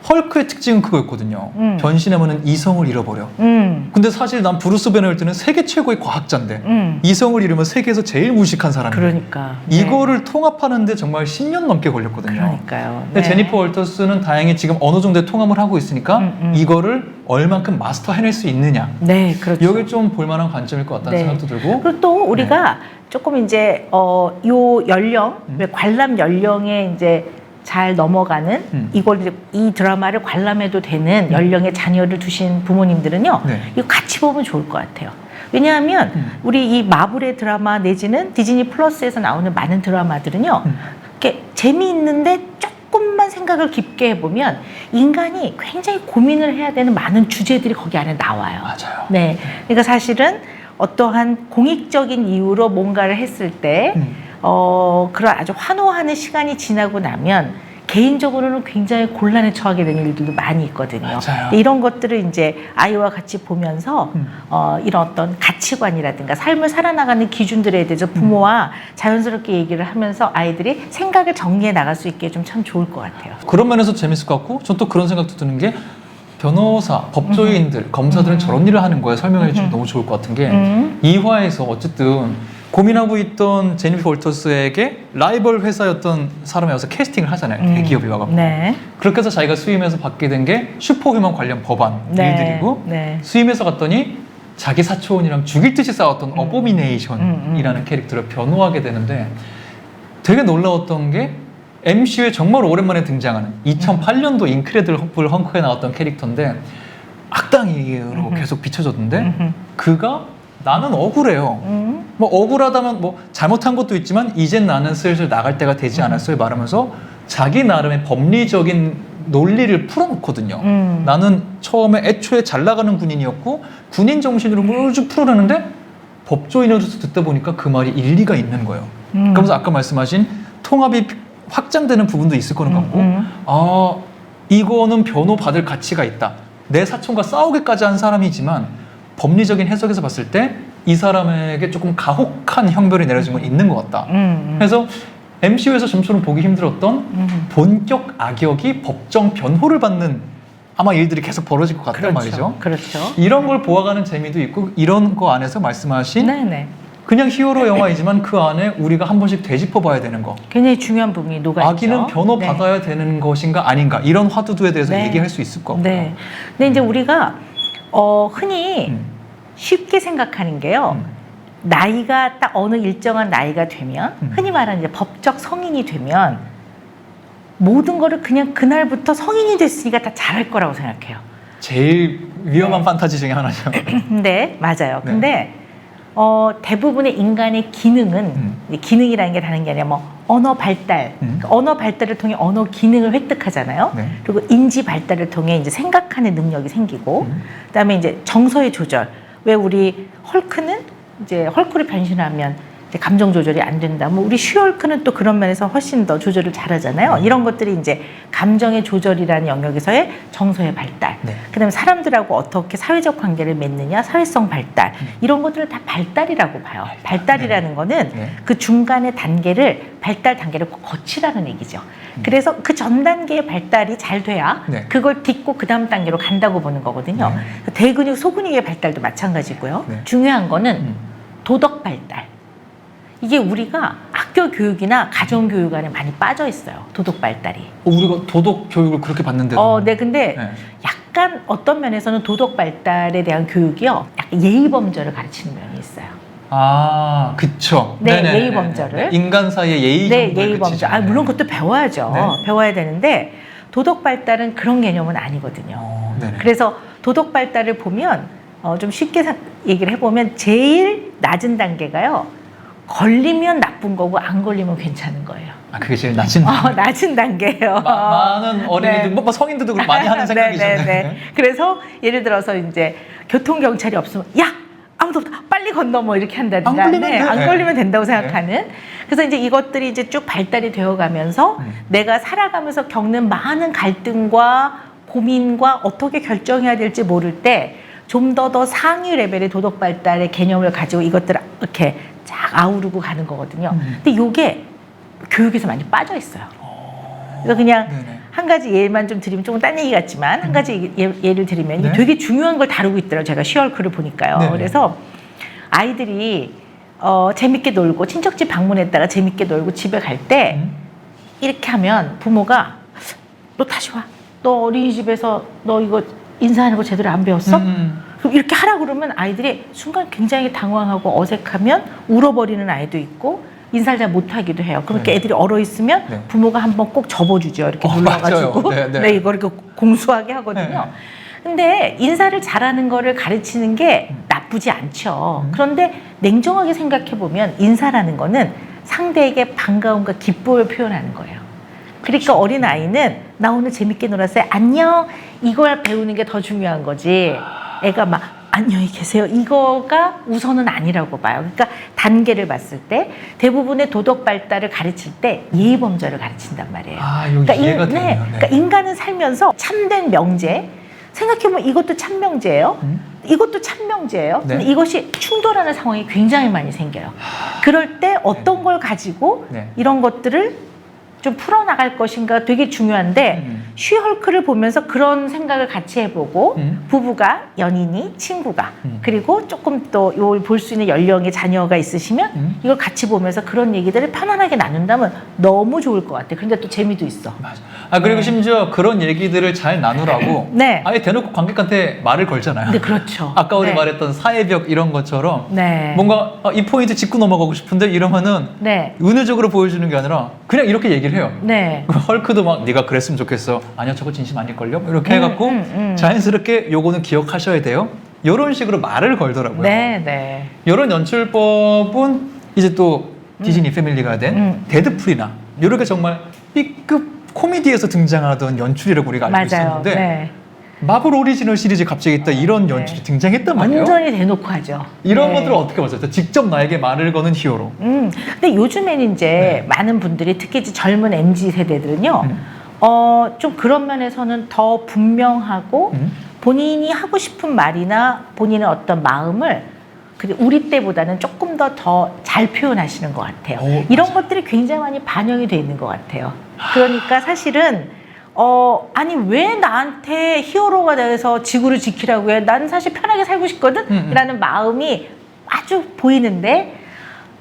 헐크의 특징은 그거였거든요. 변신하면 이성을 잃어버려. 근데 사실 난 브루스 배너일 때는 세계 최고의 과학자인데 이성을 잃으면 세계에서 제일 무식한 사람이에요. 그러니까. 이거를 통합하는데 정말 10년 넘게 걸렸거든요. 그러니까요. 근데 제니퍼 월터스는 다행히 지금 어느 정도의 통합을 하고 있으니까 이거를 얼만큼 마스터 해낼 수 있느냐. 네, 그렇죠. 여기 좀 볼만한 관점일 것 같다는 생각도 들고. 그리고 또 우리가 조금 이제 요 연령, 관람 연령에 이제 잘 넘어가는 이걸 이제 이 드라마를 관람해도 되는 연령의 자녀를 두신 부모님들은요, 네. 이거 같이 보면 좋을 것 같아요. 왜냐하면 우리 이 마블의 드라마 내지는 디즈니 플러스에서 나오는 많은 드라마들은요, 이렇게 재미있는데 조금만 생각을 깊게 해보면 인간이 굉장히 고민을 해야 되는 많은 주제들이 거기 안에 나와요. 맞아요. 네. 그러니까 사실은 어떠한 공익적인 이유로 뭔가를 했을 때, 그런 아주 환호하는 시간이 지나고 나면 개인적으로는 굉장히 곤란에 처하게 되는 일들도 많이 있거든요. 맞아요. 이런 것들을 이제 아이와 같이 보면서 이런 어떤 가치관이라든가 삶을 살아나가는 기준들에 대해서 부모와 자연스럽게 얘기를 하면서 아이들이 생각을 정리해 나갈 수 있게 좀 참 좋을 것 같아요. 그런 면에서 재밌을 것 같고 전 또 그런 생각도 드는 게 변호사, 법조인들, 검사들은 저런 일을 하는 거에 설명해 주면 너무 좋을 것 같은 게 2화에서 어쨌든 고민하고 있던 제니퍼 월터스에게 라이벌 회사였던 사람이 와서 캐스팅을 하잖아요. 대기업이 와가지고. 네. 그렇게 해서 자기가 수임해서 받게 된 게 슈퍼휴먼 관련 법안 네. 일들이고 네. 수임해서 갔더니 자기 사촌이랑 죽일 듯이 싸웠던 어보미네이션이라는 캐릭터를 변호하게 되는데 되게 놀라웠던 게 MCU에 정말 오랜만에 등장하는 2008년도 인크레디블 헝크에 나왔던 캐릭터인데 악당으로 계속 비춰졌는데 그가 나는 억울해요. 뭐 억울하다면 뭐 잘못한 것도 있지만 이젠 나는 슬슬 나갈 때가 되지 않았어요 말하면서 자기 나름의 법리적인 논리를 풀어놓거든요. 나는 처음에 애초에 잘 나가는 군인이었고 군인 정신으로 쭉 풀어내는데 법조인으로서 듣다 보니까 그 말이 일리가 있는 거예요. 그러면서 아까 말씀하신 통합이 확장되는 부분도 있을 거는 같고 아 이거는 변호 받을 가치가 있다. 내 사촌과 싸우기까지 한 사람이지만 법리적인 해석에서 봤을 때 이 사람에게 조금 가혹한 형벌이 내려진 건 있는 것 같다. 그래서 MCU에서 점수는 보기 힘들었던 본격 악역이 법정 변호를 받는 아마 일들이 계속 벌어질 것 같단 말이죠. 그렇죠. 이런 걸 보아가는 재미도 있고 이런 거 안에서 말씀하신 네네. 그냥 히어로 영화이지만 그 안에 우리가 한 번씩 되짚어봐야 되는 거. 굉장히 중요한 부분이 녹아있죠. 아기는 변호 네. 받아야 되는 것인가 아닌가 이런 화두에 대해서 네. 얘기할 수 있을 것 같고요. 네. 근데 이제 우리가 흔히 쉽게 생각하는 게요. 나이가 딱 어느 일정한 나이가 되면 흔히 말하는 이제 법적 성인이 되면 모든 거를 그냥 그날부터 성인이 됐으니까 다 잘할 거라고 생각해요. 제일 위험한 판타지 중에 하나죠. 네, 맞아요. 네. 근데 대부분의 인간의 기능은 기능이라는 게 다른 게 아니라 뭐 언어 발달, 그러니까 언어 발달을 통해 언어 기능을 획득하잖아요. 네. 그리고 인지 발달을 통해 이제 생각하는 능력이 생기고, 그다음에 이제 정서의 조절. 왜 우리 헐크는 이제 헐크를 변신하면 이제 감정 조절이 안 된다. 뭐 우리 슈헐크는 또 그런 면에서 훨씬 더 조절을 잘하잖아요. 이런 것들이 이제 감정의 조절이라는 영역에서의 정서의 발달. 네. 그다음에 사람들하고 어떻게 사회적 관계를 맺느냐, 사회성 발달. 이런 것들을 다 발달이라고 봐요. 발달이라는 거는 네. 그 중간의 단계를 발달 단계를 거치라는 얘기죠. 그래서 그 전 단계의 발달이 잘 돼야 네. 그걸 딛고 그 다음 단계로 간다고 보는 거거든요. 대근육, 소근육의 발달도 마찬가지고요. 네. 중요한 거는 도덕 발달. 이게 우리가 학교 교육이나 가정 교육 안에 많이 빠져 있어요. 도덕 발달이. 우리가 도덕 교육을 그렇게 받는데도 네, 근데 네. 약간 어떤 면에서는 도덕 발달에 대한 교육이요, 약간 예의 범절을 가르치는 면이 있어요. 아, 그쵸. 네, 네네네네. 예의 범절을. 인간 사이의 예의 네, 정도를 예의 범절. 그치죠. 물론 그것도 배워야죠. 네. 배워야 되는데 도덕 발달은 그런 개념은 아니거든요. 네네. 그래서 도덕 발달을 보면 좀 쉽게 얘기를 해보면 제일 낮은 단계가요, 걸리면 나쁜 거고 안 걸리면 괜찮은 거예요. 아, 그게 제일 낮은 낮은 단계예요. 많은 어린이들, 뭐 성인들도 그렇게 많이 하는 생각이잖아요. 네. 그래서 예를 들어서 이제 교통 경찰이 없으면 야 아무도 없다 빨리 건너 뭐 이렇게 한다든가 안 걸리면 돼. 안 걸리면 된다고 생각하는. 그래서 이제 이것들이 이제 쭉 발달이 되어가면서 내가 살아가면서 겪는 많은 갈등과 고민과 어떻게 결정해야 될지 모를 때 좀 더 상위 레벨의 도덕 발달의 개념을 가지고 이것들을 이렇게 쫙 아우르고 가는 거거든요. 근데 이게 교육에서 많이 빠져 있어요. 그래서 그냥 네네. 한 가지 예만 좀 드리면 조금 딴 얘기 같지만 한 가지 예를 들으면 네. 되게 중요한 걸 다루고 있더라고요. 제가 슈헐크를 보니까요. 네네. 그래서 아이들이 재밌게 놀고 친척집 방문했다가 재밌게 놀고 집에 갈 때 이렇게 하면 부모가 너 다시 와. 너 어린이집에서 너 이거 인사하는 거 제대로 안 배웠어? 그럼 이렇게 하라고 그러면 아이들이 순간 굉장히 당황하고 어색하면 울어버리는 아이도 있고 인사를 잘 못하기도 해요. 그렇게 네. 애들이 얼어있으면 네. 부모가 한번 꼭 접어주죠. 이렇게 눌러가지고. 맞아요. 네, 네. 네, 이거 이렇게 공수하게 하거든요. 네. 근데 인사를 잘하는 거를 가르치는 게 나쁘지 않죠. 그런데 냉정하게 생각해보면 인사라는 거는 상대에게 반가움과 기쁨을 표현하는 거예요. 그러니까 어린 아이는 나 오늘 재밌게 놀았어요. 안녕. 이걸 배우는 게 더 중요한 거지. 애가 막 안녕히 계세요. 이거가 우선은 아니라고 봐요. 그러니까 단계를 봤을 때 대부분의 도덕 발달을 가르칠 때 예의 범절을 가르친단 말이에요. 아, 여기 이해가 되네요. 네. 그러니까 인간은 살면서 참된 명제, 생각해보면 이것도 참 명제예요. 이것도 참 명제예요. 네. 근데 이것이 충돌하는 상황이 굉장히 많이 생겨요. 그럴 때 어떤 걸 가지고 네. 이런 것들을 좀 풀어나갈 것인가 되게 중요한데 쉬헐크를 보면서 그런 생각을 같이 해보고 부부가, 연인이, 친구가 그리고 조금 또 이걸 볼 수 있는 연령의 자녀가 있으시면 이걸 같이 보면서 그런 얘기들을 편안하게 나눈다면 너무 좋을 것 같아요. 그런데 또 재미도 있어. 맞아. 아 그리고 심지어 그런 얘기들을 잘 나누라고 네. 아예 대놓고 관객한테 말을 걸잖아요. 네, 그렇죠. 아까 우리 네. 말했던 사회벽 이런 것처럼 네. 뭔가 이 포인트 짚고 넘어가고 싶은데 이러면은 네. 은유적으로 보여주는 게 아니라 그냥 이렇게 얘기를 해요. 네. 헐크도 막 네가 그랬으면 좋겠어. 아니야 저거 진심 아닐걸요? 이렇게 해갖고 자연스럽게 요거는 기억하셔야 돼요. 이런 식으로 말을 걸더라고요. 네, 네. 이런 연출법은 이제 또 디즈니 패밀리가 된 데드풀이나 이렇게 정말 B급 코미디에서 등장하던 연출이라고 우리가 알고 맞아요. 있었는데 네. 마블 오리지널 시리즈 갑자기 또 이런 연출이 등장했단 말이에요. 완전히 대놓고 하죠. 이런 네. 것들을 어떻게 보세요? 직접 나에게 말을 거는 히어로. 근데 요즘에는 이제 많은 분들이 특히 이제 젊은 MZ 세대들은요, 좀 그런 면에서는 더 분명하고 본인이 하고 싶은 말이나 본인의 어떤 마음을 우리 때보다는 조금 더 잘 표현하시는 것 같아요. 이런 맞아요. 것들이 굉장히 많이 반영이 돼 있는 것 같아요. 그러니까 사실은 아니 왜 나한테 히어로가 돼서 지구를 지키라고 해? 난 사실 편하게 살고 싶거든? 라는 마음이 아주 보이는데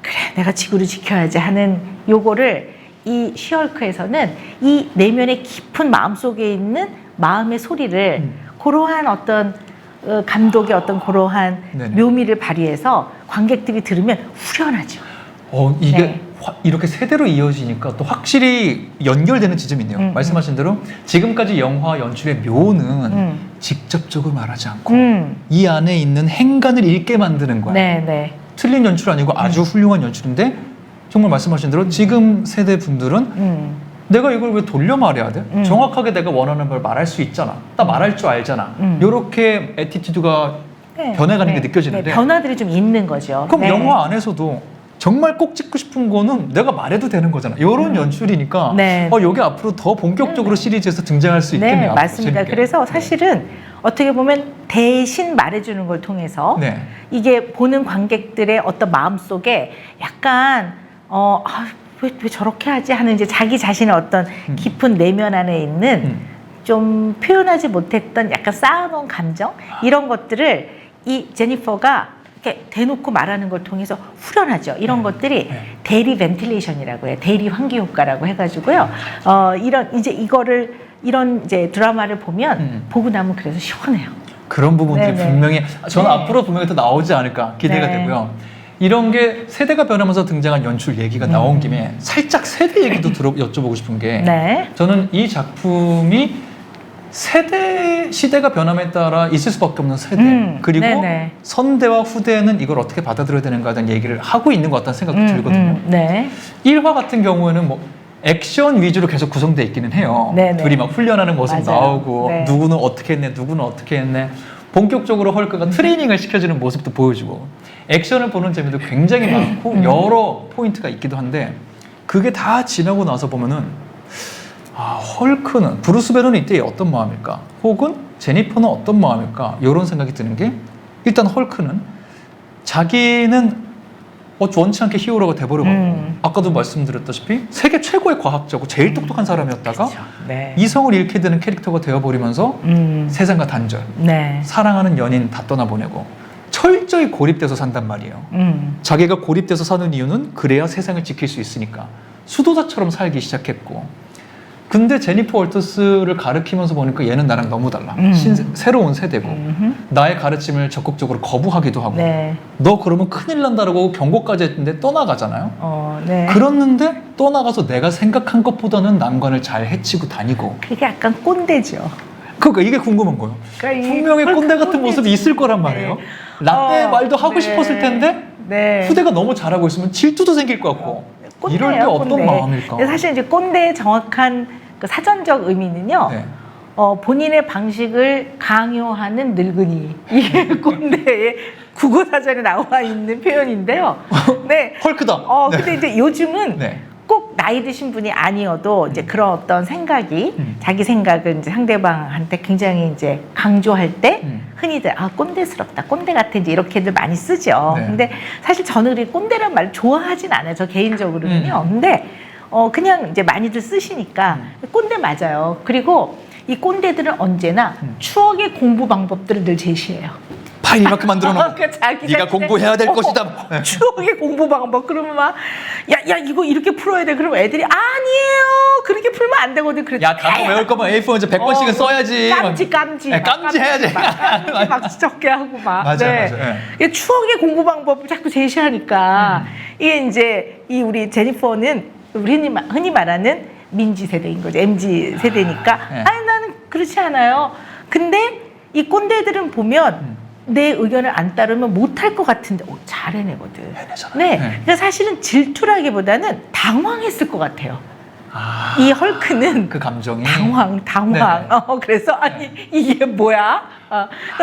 그래 내가 지구를 지켜야지 하는 요거를 이 쉬헐크에서는 이 내면의 깊은 마음속에 있는 마음의 소리를 그러한 어떤 감독의 어떤 그러한 네네. 묘미를 발휘해서 관객들이 들으면 후련하죠. 이게 네. 이렇게 세대로 이어지니까 또 확실히 연결되는 지점이 있네요. 말씀하신 대로 지금까지 영화 연출의 묘는 직접적으로 말하지 않고 이 안에 있는 행간을 읽게 만드는 거야. 네, 네. 틀린 연출 아니고 아주 훌륭한 연출인데 정말 말씀하신 대로 지금 세대 분들은 내가 이걸 왜 돌려 말해야 돼? 정확하게 내가 원하는 걸 말할 수 있잖아. 나 말할 줄 알잖아. 이렇게 애티튜드가 네, 변해가는 네, 게 느껴지는데 네, 변화들이 좀 있는 거죠. 그럼 네. 영화 안에서도 정말 꼭 찍고 싶은 거는 내가 말해도 되는 거잖아. 이런 연출이니까 네. 여기 앞으로 더 본격적으로 시리즈에서 등장할 수 있겠네요. 네, 앞으로 맞습니다. 재밌게. 그래서 사실은 어떻게 보면 대신 말해주는 걸 통해서 네. 이게 보는 관객들의 어떤 마음속에 약간 왜 저렇게 하지 하는 이제 자기 자신의 어떤 깊은 내면 안에 있는 좀 표현하지 못했던 약간 쌓아놓은 감정 이런 것들을 이 제니퍼가 이렇게 대놓고 말하는 걸 통해서 후련하죠. 이런 것들이 대리 벤틸레이션이라고 해요. 대리 환기 효과라고 해가지고요. 이런 이제 드라마를 보면 보고 나면 그래서 시원해요. 그런 부분들이 네네. 분명히 저는 네. 앞으로 분명히 더 나오지 않을까 기대가 네. 되고요. 이런 게 세대가 변하면서 등장한 연출 얘기가 나온 김에 살짝 세대 얘기도 여쭤보고 싶은 게 네. 저는 이 작품이 시대가 변함에 따라 있을 수밖에 없는 세대 그리고 네네. 선대와 후대는 이걸 어떻게 받아들여야 되는가에 대한 얘기를 하고 있는 것 같다는 생각도 들거든요. 네. 1화 같은 경우에는 뭐 액션 위주로 계속 구성되어 있기는 해요. 네네. 둘이 막 훈련하는 모습 맞아요. 나오고 네. 누구는 어떻게 했네 누구는 어떻게 했네 본격적으로 헐크가 트레이닝을 시켜주는 모습도 보여주고 액션을 보는 재미도 굉장히 많고 여러 포인트가 있기도 한데 그게 다 지나고 나서 보면은 헐크는 브루스 배너는 이때 어떤 마음일까 혹은 제니퍼는 어떤 마음일까 이런 생각이 드는 게 일단 헐크는 자기는 원치 않게 히어로가 돼버려가지고 아까도 말씀드렸다시피 세계 최고의 과학자고 제일 똑똑한 사람이었다가 네. 이성을 잃게 되는 캐릭터가 되어버리면서 세상과 단절 네. 사랑하는 연인 다 떠나보내고 철저히 고립돼서 산단 말이에요. 자기가 고립돼서 사는 이유는 그래야 세상을 지킬 수 있으니까 수도사처럼 살기 시작했고 근데 제니퍼 월터스를 가르치면서 보니까 얘는 나랑 너무 달라. 새로운 세대고 나의 가르침을 적극적으로 거부하기도 하고 네. 너 그러면 큰일 난다라고 경고까지 했는데 떠나가잖아요. 네. 그랬는데 떠나가서 내가 생각한 것보다는 난관을 잘 헤치고 다니고 그게 약간 꼰대죠. 그러니까 이게 궁금한 거예요. 그러니까 이 분명히 꼰대 같은 꼰대지. 모습이 있을 거란 말이에요. 네. 라떼 말도 하고 네. 싶었을 텐데 네. 후대가 너무 잘하고 있으면 질투도 생길 것 같고 꼰대예요. 이럴 때 어떤 꼰대. 마음일까? 근데 사실 이제 꼰대의 정확한 그 사전적 의미는요. 네. 본인의 방식을 강요하는 늙은이. 이게 꼰대의 국어사전에 나와 있는 표현인데요. 네. 헐크다. 근데 이제 요즘은 네. 꼭 나이 드신 분이 아니어도 이제 그런 어떤 생각이 자기 생각을 이제 상대방한테 굉장히 이제 강조할 때 흔히들 꼰대스럽다, 꼰대 같아 이제 이렇게들 많이 쓰죠. 네. 근데 사실 저는 이 꼰대란 말 좋아하진 않아요. 저 개인적으로는요. 근데 그냥 이제 많이들 쓰시니까 꼰대 맞아요. 그리고 이 꼰대들은 언제나 추억의 공부 방법들을 늘 제시해요. 파일 이렇게 만들어 놓고 자기 네가 자신의- 공부해야 될 것이다. 네. 추억의 공부 방법. 그러면 막 야 이거 이렇게 풀어야 돼. 그러면 애들이 아니에요. 그렇게 풀면 안 되거든. 그래서 야, 단어 외울 거면 A4 이제 100번씩은 써야지. 깜지 네, 깜지 해야지. 막 적게 하고 막. 맞아요, 네. 맞아요. 이게 추억의 공부 방법을 자꾸 제시하니까 이게 이제 이 우리 제니퍼는 우리 흔히 말하는 민지 세대인 거죠. MZ 세대니까 네. 나는 그렇지 않아요. 근데 이 꼰대들은 보면 내 의견을 안 따르면 못할 것 같은데 잘해내거든. 네. 그러니까 사실은 질투라기보다는 당황했을 것 같아요. 이 헐크는 그 감정이 당황. 네네. 그래서 아니 이게 뭐야?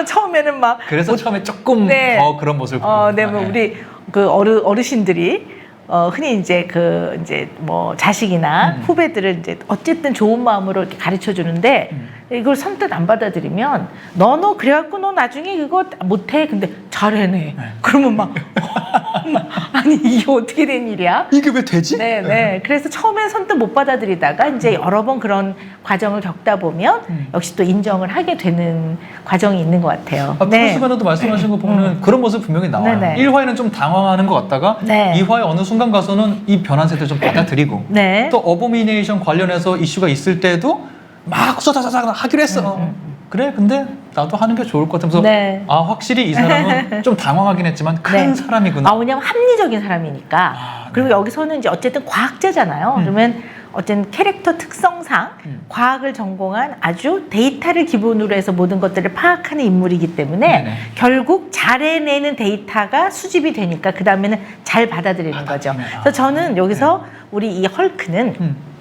처음에는 막 그래서 처음에 조금 네. 더 그런 모습을 보여요. 네, 뭐 우리 그 어르신들이 흔히 이제 뭐 자식이나 후배들을 이제 어쨌든 좋은 마음으로 이렇게 가르쳐 주는데 이걸 선뜻 안 받아들이면 너 그래갖고 너 나중에 그거 못해. 근데 잘해내. 그러면 막 아니 이게 어떻게 된 일이야? 이게 왜 되지? 네. 그래서 처음엔 선뜻 못 받아들이다가 이제 여러 번 그런 과정을 겪다 보면 역시 또 인정을 하게 되는 과정이 있는 것 같아요. 프로스베너도 말씀하신 거 보면 그런 모습 분명히 나와요. 네네. 1화에는 좀 당황하는 것 같다가 네. 2화에 어느 순간 가서는 이 변한 세대를 좀 받아들이고 네. 또 어보미네이션 관련해서 이슈가 있을 때도 막 쏟아서 하기로 했어. 그래, 근데 나도 하는 게 좋을 것 같아서 네. 확실히 이 사람은 좀 당황하긴 했지만 큰 네. 사람이구나. 왜냐면 합리적인 사람이니까. 그리고 여기서는 이제 어쨌든 과학자잖아요. 그러면 어쨌든 캐릭터 특성상 과학을 전공한 아주 데이터를 기본으로 해서 모든 것들을 파악하는 인물이기 때문에 네네. 결국 잘 해내는 데이터가 수집이 되니까 그 다음에는 잘 받아들이는 거죠. 그래서 저는 여기서 우리 이 헐크는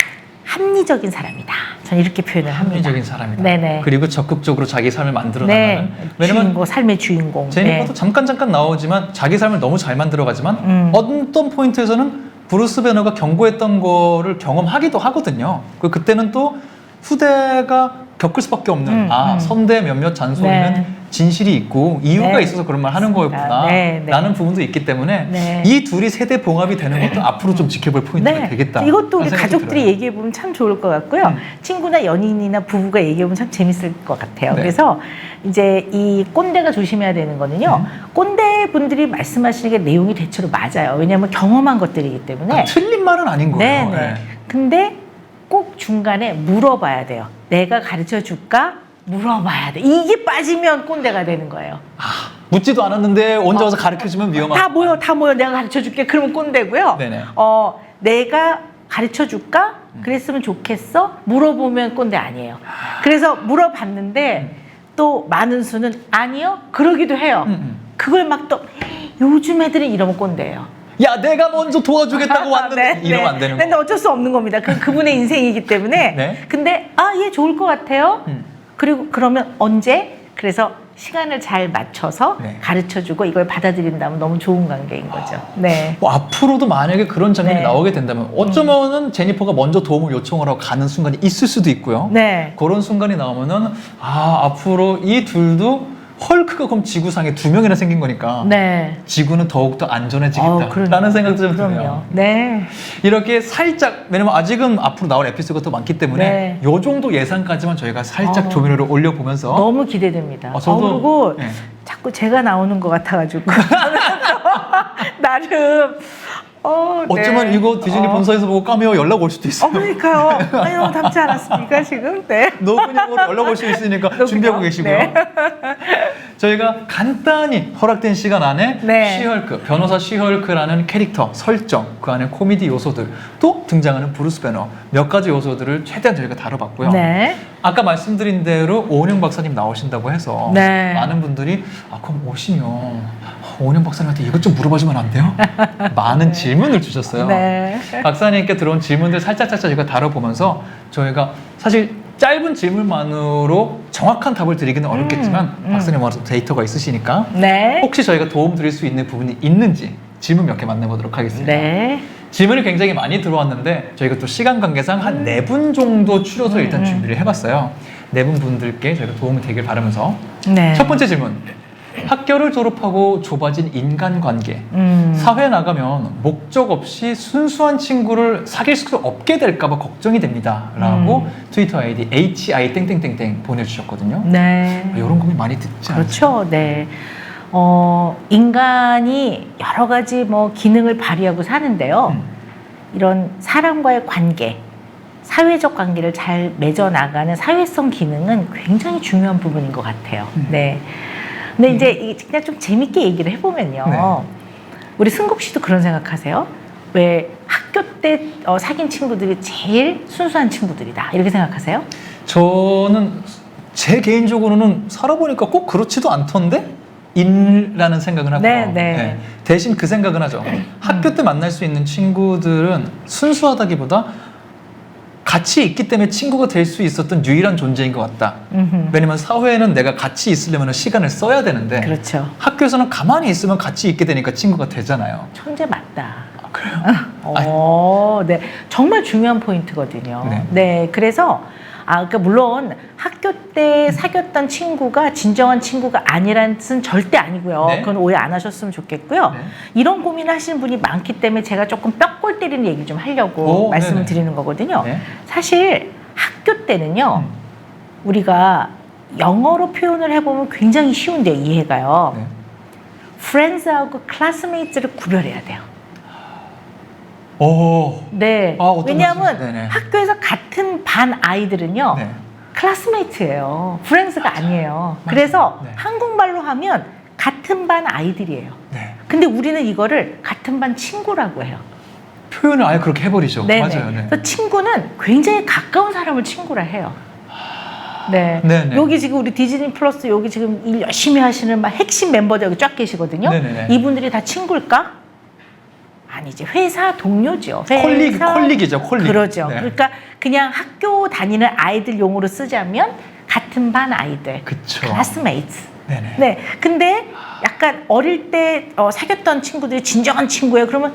합리적인 사람이다. 저는 이렇게 표현을 합니다. 합리적인 사람이다. 네네. 그리고 적극적으로 자기 삶을 만들어 네. 나가는. 왜냐면 주인공, 삶의 주인공. 제니퍼도 잠깐 나오지만 자기 삶을 너무 잘 만들어가지만 어떤 포인트에서는 브루스 배너가 경고했던 거를 경험하기도 하거든요. 그때는 또 후대가 겪을 수밖에 없는 선대 몇몇 잔소리는 네. 진실이 있고 이유가 네. 있어서 그런 말 하는 거였구나 네. 라는 부분도 있기 때문에 네. 이 둘이 세대 봉합이 되는 것도 앞으로 좀 지켜볼 포인트가 되겠다. 이것도 우리 하는 생각이 가족들이 들어요. 얘기해보면 참 좋을 것 같고요. 친구나 연인이나 부부가 얘기해보면 참 재밌을 것 같아요. 네. 그래서 이제 이 꼰대가 조심해야 되는 거는요. 꼰대 분들이 말씀하시는 게 내용이 대체로 맞아요. 왜냐하면 경험한 것들이기 때문에. 틀린 말은 아닌 거예요. 네. 근데 꼭 중간에 물어봐야 돼요. 내가 가르쳐 줄까? 물어봐야 돼. 이게 빠지면 꼰대가 되는 거예요. 묻지도 않았는데 혼자 와서 가르쳐주면 위험하다. 다 모여. 내가 가르쳐 줄게. 그러면 꼰대고요. 네네. 내가 가르쳐 줄까? 그랬으면 좋겠어? 물어보면 꼰대 아니에요. 그래서 물어봤는데 또 많은 수는 아니요? 그러기도 해요. 그걸 막 또 요즘 애들은 이러면 꼰대예요. 야, 내가 먼저 도와주겠다고 왔는데 이러면 안 되는 근데 거. 어쩔 수 없는 겁니다. 그분의 인생이기 때문에. 네. 근데 얘 좋을 것 같아요. 그리고 그러면 언제? 그래서 시간을 잘 맞춰서 네. 가르쳐주고 이걸 받아들인다면 너무 좋은 관계인 거죠. 네. 뭐 앞으로도 만약에 그런 장면이 네. 나오게 된다면 어쩌면은 제니퍼가 먼저 도움을 요청을 하고 가는 순간이 있을 수도 있고요. 네. 그런 순간이 나오면은 앞으로 이 둘도 헐크가 그럼 지구상에 2명이나 생긴 거니까 네. 지구는 더욱더 안전해지겠다라는 생각도 좀 그럼요. 드네요. 네. 이렇게 살짝 왜냐면 아직은 앞으로 나올 에피소드가 더 많기 때문에 네. 요 정도 예상까지만 저희가 살짝 조미료를 올려보면서 너무 기대됩니다. 저도 그리고 네. 자꾸 제가 나오는 것 같아가지고 나름 어쩌면 네. 이거 디즈니 본사에서 보고 까메오 연락 올 수도 있어요. 그러니까요. 아유, 담지 않았습니까 지금? 네. 노근형으로 연락 올 수 있으니까 준비하고 계시고요. 네. 저희가 간단히 허락된 시간 안에 네. 쉬헐크, 변호사 쉬헐크라는 캐릭터 설정, 그 안에 코미디 요소들, 또 등장하는 브루스 배너 몇 가지 요소들을 최대한 저희가 다뤄봤고요. 네. 아까 말씀드린 대로 오은영 박사님 나오신다고 해서 네. 많은 분들이 그럼 오시면 오은영 박사님한테 이것 좀 물어봐주면 안 돼요? 많은 질문을 주셨어요. 네. 박사님께 들어온 질문들 살짝 저희가 다뤄보면서 저희가 사실 짧은 질문만으로 정확한 답을 드리기는 어렵겠지만 박사님 워낙 데이터가 있으시니까 네. 혹시 저희가 도움 드릴 수 있는 부분이 있는지 질문 몇 개 만나보도록 하겠습니다. 네. 질문이 굉장히 많이 들어왔는데 저희가 또 시간 관계상 한 4분 정도 추려서 일단 준비를 해봤어요. 4분 분들께 저희가 도움이 되길 바라면서 네. 첫 번째 질문. 학교를 졸업하고 좁아진 인간관계. 사회에 나가면 목적 없이 순수한 친구를 사귈 수 없게 될까봐 걱정이 됩니다. 라고 트위터 아이디 hi 보내주셨거든요. 네. 이런 고민 많이 듣지 않으세요? 그렇죠. 네. 인간이 여러 가지 뭐 기능을 발휘하고 사는데요. 이런 사람과의 관계, 사회적 관계를 잘 맺어 나가는 사회성 기능은 굉장히 중요한 부분인 것 같아요. 네. 근데 이제 그냥 좀 재밌게 얘기를 해보면요. 네. 우리 승국 씨도 그런 생각하세요? 왜 학교 때 사귄 친구들이 제일 순수한 친구들이다 이렇게 생각하세요? 저는 제 개인적으로는 살아보니까 꼭 그렇지도 않던데? 인라는 생각은 하고요. 네, 네. 대신 그 생각은 하죠. 학교 때 만날 수 있는 친구들은 순수하다기보다 같이 있기 때문에 친구가 될 수 있었던 유일한 존재인 것 같다. 왜냐면 사회에는 내가 같이 있으려면 시간을 써야 되는데 그렇죠. 학교에서는 가만히 있으면 같이 있게 되니까 친구가 되잖아요. 천재 맞다. 그래요? 네. 정말 중요한 포인트거든요. 네. 네. 그래서, 그러니까 물론 학교 때 사귀었던 친구가 진정한 친구가 아니라는 뜻은 절대 아니고요. 네. 그건 오해 안 하셨으면 좋겠고요. 네. 이런 고민을 하시는 분이 많기 때문에 제가 조금 뼈골 때리는 얘기 좀 하려고 말씀을 네네. 드리는 거거든요. 네. 사실 학교 때는요, 우리가 영어로 표현을 해보면 굉장히 쉬운데요, 이해가요. 네. friends하고 classmates를 구별해야 돼요. 오. 네. 어떤 왜냐하면 말씀이세요? 네네. 학교에서 같은 반 아이들은요, 네. 클래스메이트예요. 프렌즈가 아니에요. 그래서 네. 한국말로 하면 같은 반 아이들이에요. 네. 근데 우리는 이거를 같은 반 친구라고 해요. 표현을 아예 그렇게 해버리죠. 네네. 맞아요. 네. 그래서 친구는 굉장히 가까운 사람을 친구라 해요. 네. 네네. 여기 지금 우리 디즈니 플러스 여기 지금 일 열심히 하시는 막 핵심 멤버들 여기 쫙 계시거든요. 네네네. 이분들이 다 친구일까? 아니지. 회사 동료죠. 콜릭이죠. 콜릭. 그러죠. 네. 그러니까 그냥 학교 다니는 아이들 용어로 쓰자면 같은 반 아이들. 그쵸. 클래스메이트. 네네. 네. 근데 약간 어릴 때 사귀었던 친구들이 진정한 친구예요. 그러면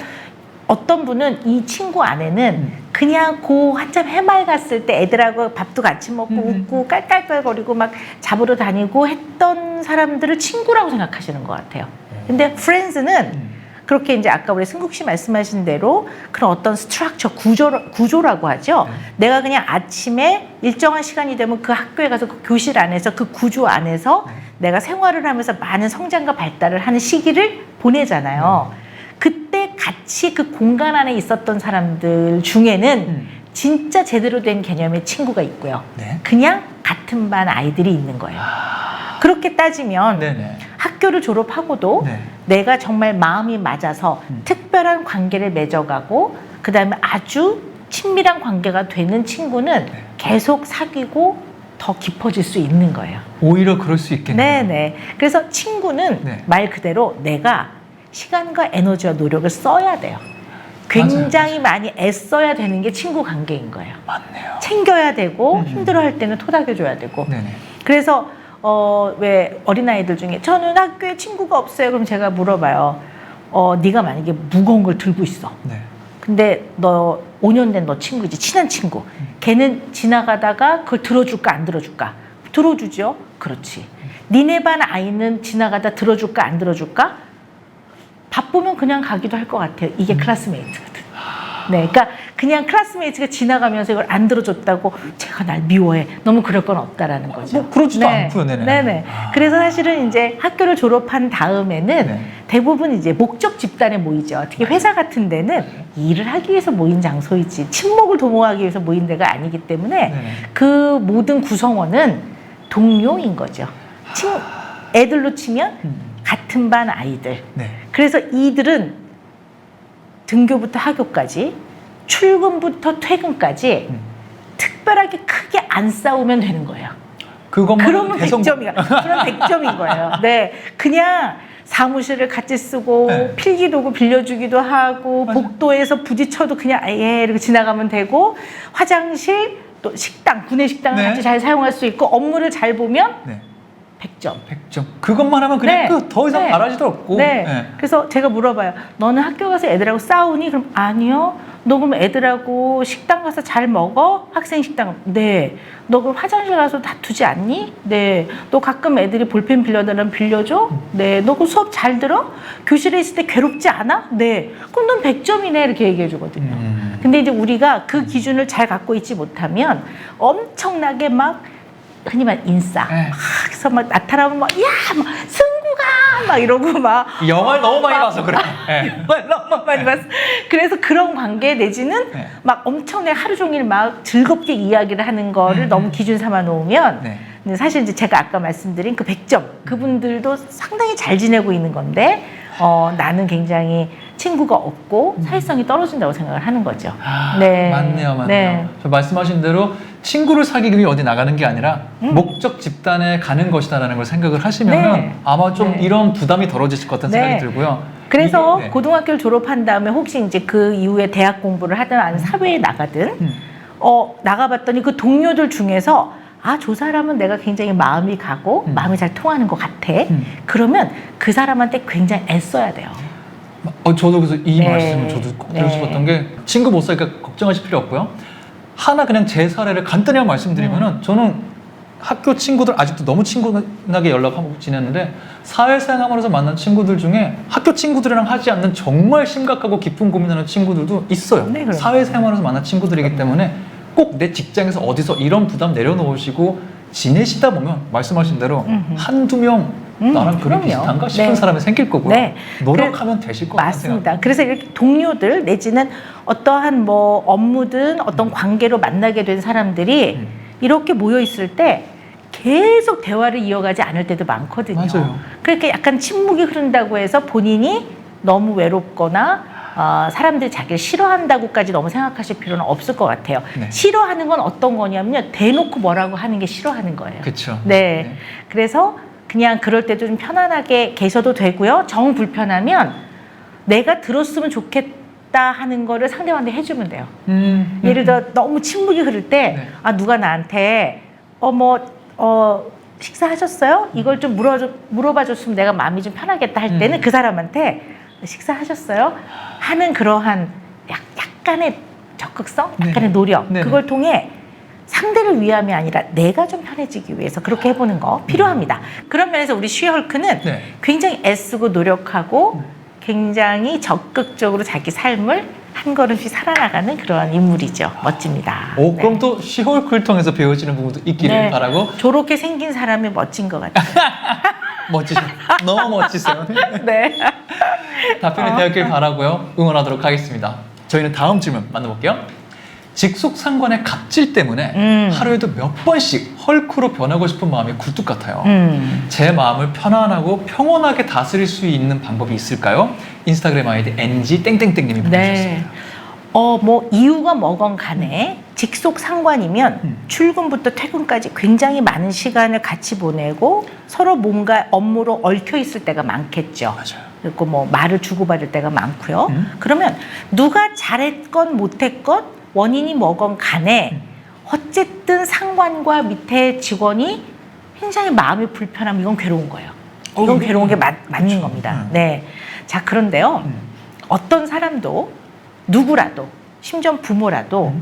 어떤 분은 이 친구 안에는 그냥 고 한참 해맑았을 때 애들하고 밥도 같이 먹고 웃고 깔깔깔거리고 막 잡으러 다니고 했던 사람들을 친구라고 생각하시는 것 같아요. 근데 프렌즈는 그렇게 이제 아까 우리 승국 씨 말씀하신 대로 그런 어떤 스트럭처 구조라고 하죠. 내가 그냥 아침에 일정한 시간이 되면 그 학교에 가서 그 교실 안에서 그 구조 안에서 내가 생활을 하면서 많은 성장과 발달을 하는 시기를 보내잖아요. 그때 같이 그 공간 안에 있었던 사람들 중에는 진짜 제대로 된 개념의 친구가 있고요. 네. 그냥 같은 반 아이들이 있는 거예요. 그렇게 따지면 네네. 학교를 졸업하고도 네. 내가 정말 마음이 맞아서 특별한 관계를 맺어가고 그 다음에 아주 친밀한 관계가 되는 친구는 계속 사귀고 더 깊어질 수 있는 거예요. 오히려 그럴 수 있겠네요. 네네. 그래서 친구는 네. 말 그대로 내가 시간과 에너지와 노력을 써야 돼요. 굉장히 많이 애써야 되는 게 친구 관계인 거예요. 맞네요. 챙겨야 되고 힘들어할 때는 토닥여줘야 되고. 네네. 그래서 왜 어린아이들 중에 저는 학교에 친구가 없어요. 그럼 제가 물어봐요. 네가 만약에 무거운 걸 들고 있어. 네. 근데 너 5년 된 너 친구지, 친한 친구. 걔는 지나가다가 그걸 들어줄까 안 들어줄까? 들어주죠. 그렇지. 니네 반 아이는 지나가다 들어줄까 안 들어줄까? 바쁘면 그냥 가기도 할 것 같아요. 이게 클래스메이트거든. 네, 그러니까 그냥 클래스메이트가 지나가면서 이걸 안 들어줬다고 제가 날 미워해. 너무 그럴 건 없다라는 거죠. 뭐 그러지도 않고요. 네네. 네네. 그래서 사실은 이제 학교를 졸업한 다음에는 네. 대부분 이제 목적 집단에 모이죠. 특히 회사 같은 데는 일을 하기 위해서 모인 장소이지 친목을 도모하기 위해서 모인 데가 아니기 때문에 네네. 그 모든 구성원은 동료인 거죠. 애들로 치면 같은 반 아이들. 네. 그래서 이들은 등교부터 학교까지 출근부터 퇴근까지 특별하게 크게 안 싸우면 되는 거예요. 그것만 그러면 100점이야. 그럼 100점인 거예요. 네. 그냥 사무실을 같이 쓰고 네. 필기도구 빌려주기도 하고 맞아요. 복도에서 부딪혀도 그냥 아예 이렇게 지나가면 되고 화장실 또 식당, 구내 식당을 네. 같이 잘 사용할 수 있고 업무를 잘 보면 네. 100점. 100점. 그것만 하면 그냥 네. 끝. 더 이상 네. 바라지도 없고. 네. 네. 그래서 제가 물어봐요. 너는 학교 가서 애들하고 싸우니? 그럼 아니요. 너 그럼 애들하고 식당 가서 잘 먹어? 학생 식당. 네. 너 그럼 화장실 가서 다투지 않니? 네. 너 가끔 애들이 볼펜 빌려달라면 빌려줘? 네. 너 그 수업 잘 들어? 교실에 있을 때 괴롭지 않아? 네. 그럼 넌 100점이네. 이렇게 얘기해 주거든요. 근데 이제 우리가 그 기준을 잘 갖고 있지 못하면 엄청나게 막 흔히 말 인싸. 네. 그래서 막 나타나면 막, 야, 막, 승구가! 막 이러고 막. 영화를 너무 많이 봐서 그래. 네. 영화를 너무 많이 봤어. 그래서 그런 관계 내지는 네. 막 엄청나게 하루 종일 막 즐겁게 이야기를 하는 거를 너무 기준 삼아 놓으면 네. 근데 사실 이제 제가 아까 말씀드린 그 100점 그분들도 상당히 잘 지내고 있는 건데 나는 굉장히 친구가 없고 사회성이 떨어진다고 생각을 하는 거죠. 맞네요. 네. 저 말씀하신 대로 친구를 사귀기 위해 어디 나가는 게 아니라 목적 집단에 가는 것이다라는 걸 생각을 하시면은 네. 아마 좀 네. 이런 부담이 덜어지실 것 같은 네. 생각이 들고요. 그래서 이게, 네. 고등학교를 졸업한 다음에 혹시 이제 그 이후에 대학 공부를 하든 아니면 사회에 나가든 나가봤더니 그 동료들 중에서 저 사람은 내가 굉장히 마음이 가고 마음이 잘 통하는 것 같아. 그러면 그 사람한테 굉장히 애써야 돼요. 저도 그래서 이 네. 말씀을 저도 꼭 드리고 네. 싶었던 게 친구 못 사니까 걱정하실 필요 없고요. 하나 그냥 제 사례를 간단히 한번 말씀드리면은 저는 학교 친구들 아직도 너무 친근하게 연락하고 지냈는데 사회생활에서 만난 친구들 중에 학교 친구들이랑 하지 않는 정말 심각하고 깊은 고민하는 친구들도 있어요. 네, 그럼요. 사회생활에서 만난 친구들이기 때문에 꼭 내 직장에서 어디서 이런 부담 내려놓으시고 지내시다 보면 말씀하신 대로 한두 명 나랑 그림 그럼요. 비슷한가 싶은 네. 사람이 생길 거고요. 네. 노력하면 되실 것 같아요. 맞습니다. 그래서 이렇게 동료들 내지는 어떠한 뭐 업무든 어떤 관계로 만나게 된 사람들이 이렇게 모여 있을 때 계속 대화를 이어가지 않을 때도 많거든요. 맞아요. 그렇게 약간 침묵이 흐른다고 해서 본인이 너무 외롭거나 사람들이 자기를 싫어한다고까지 너무 생각하실 필요는 없을 것 같아요. 네. 싫어하는 건 어떤 거냐면요. 대놓고 뭐라고 하는 게 싫어하는 거예요. 그렇죠. 네. 그래서 그냥 그럴 때도 좀 편안하게 계셔도 되고요. 정 불편하면 내가 들었으면 좋겠다 하는 거를 상대방한테 해주면 돼요. 예를 들어 너무 침묵이 흐를 때 네. 누가 나한테 식사하셨어요? 이걸 좀 물어봐 줬으면 내가 마음이 좀 편하겠다 할 때는 그 사람한테 식사하셨어요? 하는 그러한 약간의 적극성, 약간의 노력 네네. 그걸 통해 상대를 위함이 아니라 내가 좀 편해지기 위해서 그렇게 해보는 거 필요합니다. 그런 면에서 우리 쉬헐크는 네. 굉장히 애쓰고 노력하고 굉장히 적극적으로 자기 삶을 한 걸음씩 살아나가는 그런 인물이죠. 멋집니다. 그럼 네. 또 시홀크를 통해서 배워지는 부분도 있기를 네. 바라고. 저렇게 생긴 사람이 멋진 것 같아요. 멋지세요. 너무 멋지세요. 네. 답변이 되었길 바라고요. 응원하도록 하겠습니다. 저희는 다음 질문 만나볼게요. 직속 상관의 갑질 때문에 하루에도 몇 번씩 헐크로 변하고 싶은 마음이 굴뚝 같아요. 제 마음을 편안하고 평온하게 다스릴 수 있는 방법이 있을까요? 인스타그램 아이디 NG땡땡땡님이 보내주셨습니다. 뭐 이유가 뭐건 간에 직속 상관이면 출근부터 퇴근까지 굉장히 많은 시간을 같이 보내고 서로 뭔가 업무로 얽혀 있을 때가 많겠죠. 맞아요. 그리고 뭐 말을 주고받을 때가 많고요. 그러면 누가 잘했건 못했건 원인이 뭐건 간에 어쨌든 상관과 밑에 직원이 굉장히 마음이 불편하면 이건 괴로운 거예요. 이건 괴로운 게 맞는 겁니다. 네. 자, 그런데요. 어떤 사람도 누구라도 심지어 부모라도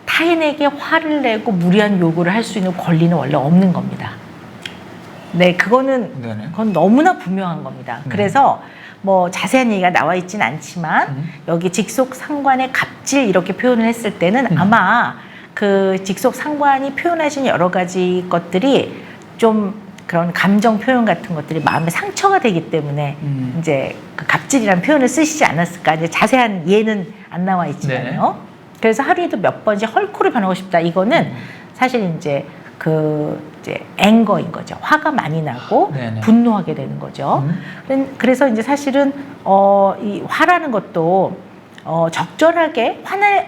타인에게 화를 내고 무리한 요구를 할 수 있는 권리는 원래 없는 겁니다. 네, 그건 너무나 분명한 겁니다. 그래서 뭐 자세한 얘기가 나와 있진 않지만 여기 직속 상관의 갑질 이렇게 표현을 했을 때는 아마 그 직속 상관이 표현하신 여러 가지 것들이 좀 그런 감정 표현 같은 것들이 마음에 상처가 되기 때문에 이제 그 갑질이라는 표현을 쓰시지 않았을까. 이제 자세한 예는 안 나와 있지만요. 그래서 하루에도 몇 번씩 헐크로 변하고 싶다. 이거는 사실 이제 이제 앵거인 거죠. 화가 많이 나고 네네. 분노하게 되는 거죠. 그래서 이제 사실은 이 화라는 것도 적절하게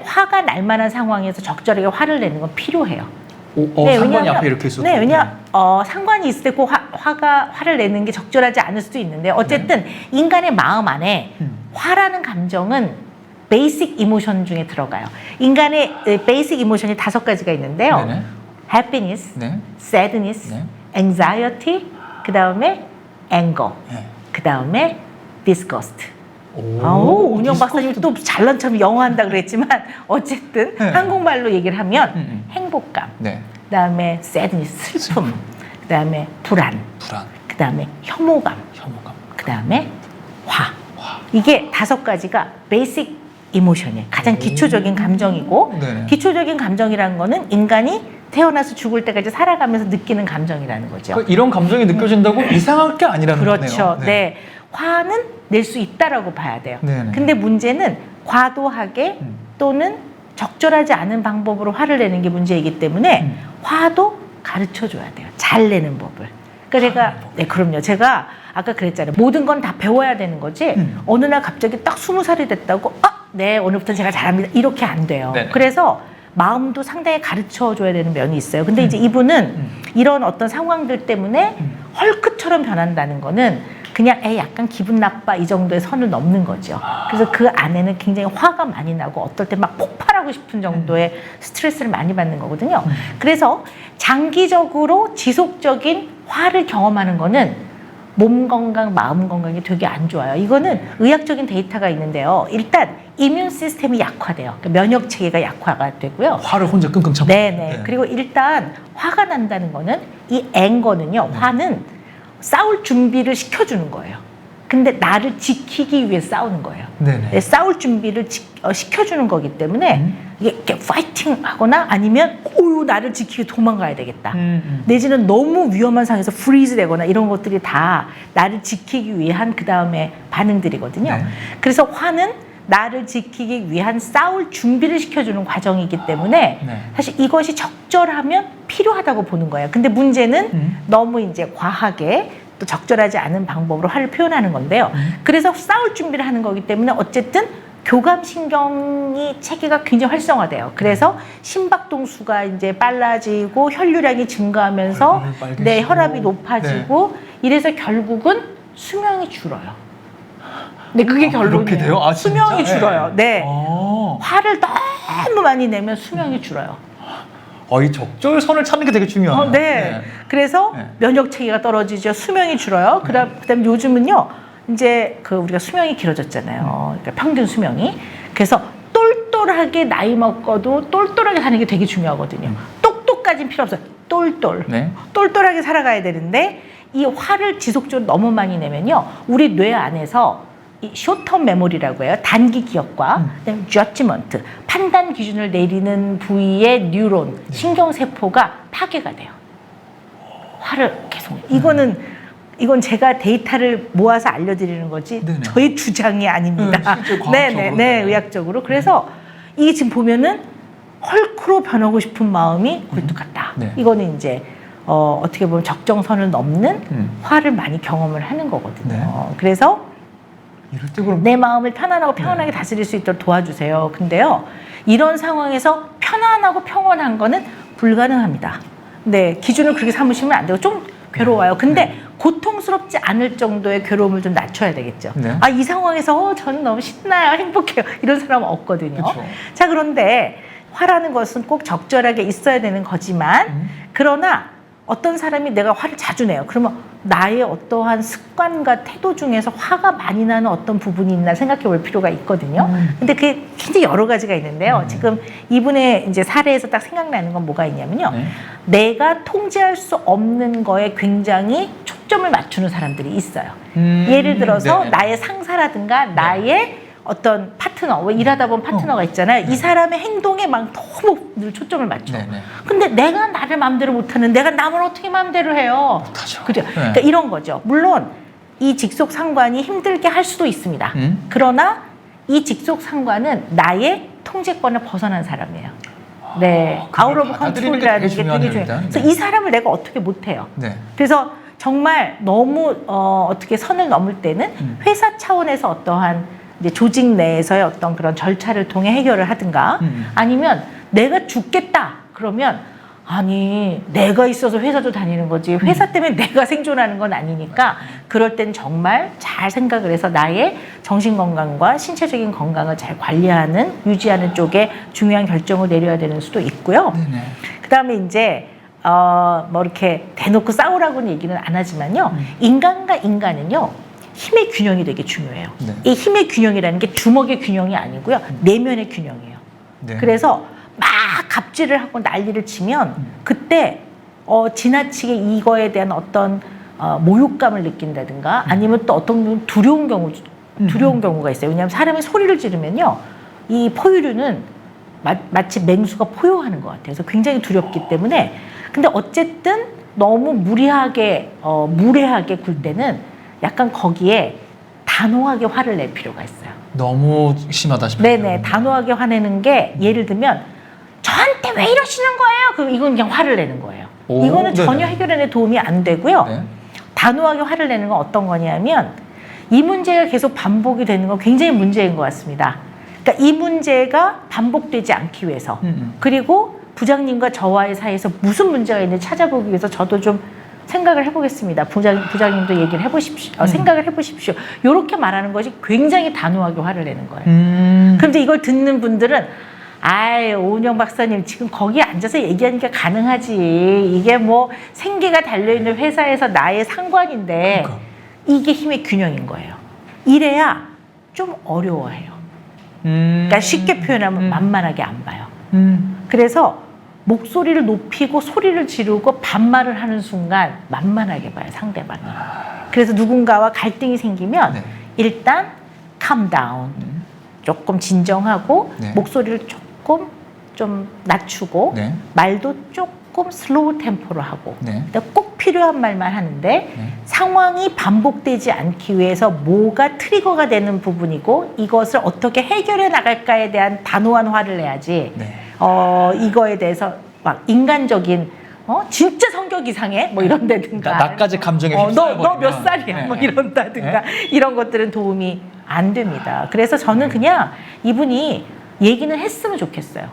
화가 날 만한 상황에서 적절하게 화를 내는 건 필요해요. 상관이 왜냐하면- 앞에 이렇게 있어도. 네, 왜냐 상관이 있을 때 그 화를 내는 게 적절하지 않을 수도 있는데 어쨌든 인간의 마음 안에 화라는 감정은 베이직 이모션 중에 들어가요. 인간의 베이직 이모션이 5가지가 있는데요. 네네. happiness, 네. sadness, 네. anxiety, 그 다음에 anger, 네. 그 다음에 disgust. 오, 아우, 운영 박사님 디스코스도- 또 잘난 척 영어 한다 그랬지만 어쨌든 네. 한국말로 얘기를 하면 행복감, 네. 그다음에 sadness, 슬픔, 그다음에 불안, 그다음에 혐오감, 그다음에 화. 이게 5가지가 베이직 이모션이에요. 가장 기초적인 감정이고 네네. 기초적인 감정이라는 거는 인간이 태어나서 죽을 때까지 살아가면서 느끼는 감정이라는 거죠. 그러니까 이런 감정이 느껴진다고 이상할 게 아니라는 그렇죠. 거네요. 네. 화는 낼 수 있다라고 봐야 돼요. 네네. 근데 문제는 과도하게 또는 적절하지 않은 방법으로 화를 내는 게 문제이기 때문에 화도 가르쳐 줘야 돼요. 잘 내는 법을. 그러니까 네, 그럼요. 제가 아까 그랬잖아요. 모든 건 다 배워야 되는 거지. 어느 날 갑자기 딱 20살이 됐다고 네, 오늘부터 제가 잘합니다. 이렇게 안 돼요. 네네. 그래서 마음도 상당히 가르쳐 줘야 되는 면이 있어요. 근데 이제 이분은 이런 어떤 상황들 때문에 헐크처럼 변한다는 거는 그냥 약간 기분 나빠 이 정도의 선을 넘는 거죠. 그래서 그 안에는 굉장히 화가 많이 나고 어떨 때 막 폭발하고 싶은 정도의 스트레스를 많이 받는 거거든요. 그래서 장기적으로 지속적인 화를 경험하는 거는 몸 건강, 마음 건강이 되게 안 좋아요. 이거는 의학적인 데이터가 있는데요. 일단 이뮨 시스템이 약화돼요. 그러니까 면역 체계가 약화가 되고요. 화를 혼자 끙끙 참고. 네네. 그리고 일단 화가 난다는 거는 이 앵거는요. 화는 싸울 준비를 시켜주는 거예요. 근데 나를 지키기 위해 싸우는 거예요. 네네. 네, 싸울 준비를 시켜주는 거기 때문에 이게 이렇게 파이팅 하거나 아니면 나를 지키고 도망가야 되겠다. 내지는 너무 위험한 상황에서 프리즈 되거나 이런 것들이 다 나를 지키기 위한 그 다음에 반응들이거든요. 네. 그래서 화는 나를 지키기 위한 싸울 준비를 시켜주는 과정이기 때문에 네. 사실 이것이 적절하면 필요하다고 보는 거예요. 근데 문제는 너무 이제 과하게 또 적절하지 않은 방법으로 화를 표현하는 건데요. 그래서 싸울 준비를 하는 거기 때문에 어쨌든 교감신경이 체계가 굉장히 활성화돼요. 그래서 심박동수가 이제 빨라지고 혈류량이 증가하면서 내 혈압이 높아지고 이래서 결국은 수명이 줄어요. 네, 그게 결론이에요. 그렇게 돼요? 아, 진짜? 수명이 줄어요. 네. 아. 화를 너무 많이 내면 수명이 줄어요. 이 적절선을 찾는 게 되게 중요해요. 네. 그래서 네. 면역 체계가 떨어지죠. 수명이 줄어요. 그다음 요즘은요. 이제 우리가 수명이 길어졌잖아요. 그러니까 평균 수명이. 그래서 똘똘하게 나이 먹어도 똘똘하게 사는 게 되게 중요하거든요. 똑똑까지는 필요 없어요. 똘똘. 네. 똘똘하게 살아가야 되는데 이 화를 지속적으로 너무 많이 내면요. 우리 뇌 안에서 이 쇼텀 메모리라고 해요. 단기 기억과 그다음에 저지먼트, 판단 기준을 내리는 부위의 뉴런, 신경세포가 파괴가 돼요. 화를 계속. 이건 제가 데이터를 모아서 알려드리는 거지 네네. 저의 주장이 아닙니다. 실제 과학적으로. 네네, 의학적으로. 그래서 이게 지금 보면은 헐크로 변하고 싶은 마음이 굴뚝 같다. 네. 이거는 이제 어떻게 보면 적정선을 넘는 화를 많이 경험을 하는 거거든요. 네. 그래서 이럴 때 그럼 내 마음을 편안하고 평온하게 다스릴 수 있도록 도와주세요. 근데요, 이런 상황에서 편안하고 평온한 거는 불가능합니다. 네, 기준을 그렇게 삼으시면 안 되고 좀 괴로워요. 근데 고통스럽지 않을 정도의 괴로움을 좀 낮춰야 되겠죠. 네. 이 상황에서 저는 너무 신나요, 행복해요. 이런 사람은 없거든요. 그쵸. 자, 그런데 화라는 것은 꼭 적절하게 있어야 되는 거지만 그러나 어떤 사람이 내가 화를 자주 내요. 그러면 나의 어떠한 습관과 태도 중에서 화가 많이 나는 어떤 부분이 있나 생각해 볼 필요가 있거든요. 근데 그게 굉장히 여러 가지가 있는데요. 지금 이분의 이제 사례에서 딱 생각나는 건 뭐가 있냐면요. 네. 내가 통제할 수 없는 거에 굉장히 초점을 맞추는 사람들이 있어요. 예를 들어서 네네. 나의 상사라든가 나의 어떤 파트너, 일하다 보면 파트너가 있잖아요. 이 사람의 행동에 막 너무 늘 초점을 맞춰. 네네. 근데 내가 나를 마음대로 못하는, 내가 남을 어떻게 마음대로 해요? 못하죠. 그죠? 네. 그러니까 이런 거죠. 물론 이 직속 상관이 힘들게 할 수도 있습니다. 그러나 이 직속 상관은 나의 통제권을 벗어난 사람이에요. 네, 아웃 오브 받아들이는 게 컨트롤이라는 되게 게 되게 중요하네요, 중요해요. 일단. 그래서 이 사람을 내가 어떻게 못해요. 네. 그래서 정말 너무 어떻게 선을 넘을 때는 회사 차원에서 어떠한 이제 조직 내에서의 어떤 그런 절차를 통해 해결을 하든가 아니면 내가 죽겠다 그러면 아니 내가 있어서 회사도 다니는 거지 회사 때문에 내가 생존하는 건 아니니까 그럴 땐 정말 잘 생각을 해서 나의 정신건강과 신체적인 건강을 잘 관리하는 유지하는 쪽에 중요한 결정을 내려야 되는 수도 있고요. 네네. 그다음에 이제 뭐 이렇게 대놓고 싸우라고는 얘기는 안 하지만요. 인간과 인간은요. 힘의 균형이 되게 중요해요. 네. 이 힘의 균형이라는 게 주먹의 균형이 아니고요. 내면의 균형이에요. 네. 그래서 막 갑질을 하고 난리를 치면 그때 지나치게 이거에 대한 어떤 모욕감을 느낀다든가 아니면 또 어떤 경우는 두려운 경우가 있어요. 왜냐하면 사람이 소리를 지르면요. 이 포유류는 마치 맹수가 포효하는 것 같아요. 그래서 굉장히 두렵기 때문에 근데 어쨌든 너무 무례하게 굴 때는 약간 거기에 단호하게 화를 낼 필요가 있어요. 너무 심하다 싶어요. 네네, 단호하게 화내는 게 예를 들면 저한테 왜 이러시는 거예요? 그럼 이건 그냥 화를 내는 거예요. 오, 이거는 네네. 전혀 해결에 도움이 안 되고요. 네. 단호하게 화를 내는 건 어떤 거냐면 이 문제가 계속 반복이 되는 건 굉장히 문제인 것 같습니다. 그러니까 이 문제가 반복되지 않기 위해서 그리고 부장님과 저와의 사이에서 무슨 문제가 있는지 찾아보기 위해서 저도 좀 생각을 해보겠습니다. 부장님도 얘기를 해보십시오. 생각을 해보십시오. 이렇게 말하는 것이 굉장히 단호하게 화를 내는 거예요. 그런데 이걸 듣는 분들은 아이 오은영 박사님 지금 거기 앉아서 얘기하니까 가능하지. 이게 뭐 생계가 달려있는 회사에서 나의 상관인데 그러니까. 이게 힘의 균형인 거예요. 이래야 좀 어려워해요. 그러니까 쉽게 표현하면 만만하게 안 봐요. 그래서 목소리를 높이고 소리를 지르고 반말을 하는 순간 만만하게 봐요, 상대방이. 그래서 누군가와 갈등이 생기면 네. 일단 calm down. 조금 진정하고 네. 목소리를 조금 좀 낮추고 네. 말도 조금 슬로우 템포로 하고 네. 꼭 필요한 말만 하는데 상황이 반복되지 않기 위해서 뭐가 트리거가 되는 부분이고 이것을 어떻게 해결해 나갈까에 대한 단호한 화를 내야지 네. 이거에 대해서 막 인간적인 진짜 성격 이상해 뭐 이런다든가 나까지 감정에 너 휩싸여버리면 몇 살이야 네. 뭐 이런다든가 이런 것들은 도움이 안 됩니다. 그래서 저는 그냥 이분이 얘기는 했으면 좋겠어요.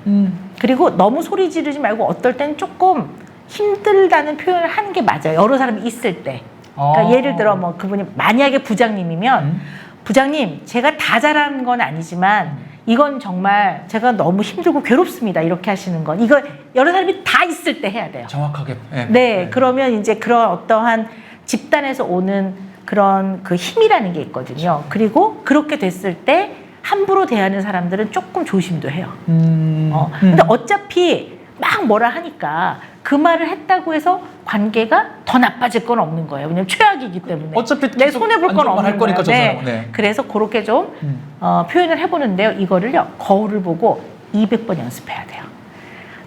그리고 너무 소리 지르지 말고 어떨 땐 조금 힘들다는 표현을 하는 게 맞아요. 여러 사람이 있을 때. 그러니까 예를 들어 뭐 그분이 만약에 부장님이면 부장님 제가 다 잘하는 건 아니지만 이건 정말 제가 너무 힘들고 괴롭습니다. 이렇게 하시는 건 이거 여러 사람이 다 있을 때 해야 돼요. 정확하게. 네, 그러면 이제 그런 어떠한 집단에서 오는 그런 그 힘이라는 게 있거든요. 그리고 그렇게 됐을 때 함부로 대하는 사람들은 조금 조심도 해요. 근데 어차피 막 뭐라 하니까 그 말을 했다고 해서 관계가 더 나빠질 건 없는 거예요. 왜냐면 최악이기 때문에. 어차피 내 계속 손해 볼 안 건 좋은 말 없는 할 거니까 거예요. 저 네. 사람은. 네. 그래서 그렇게 좀 표현을 해보는데요. 이거를요. 거울을 보고 200번 연습해야 돼요.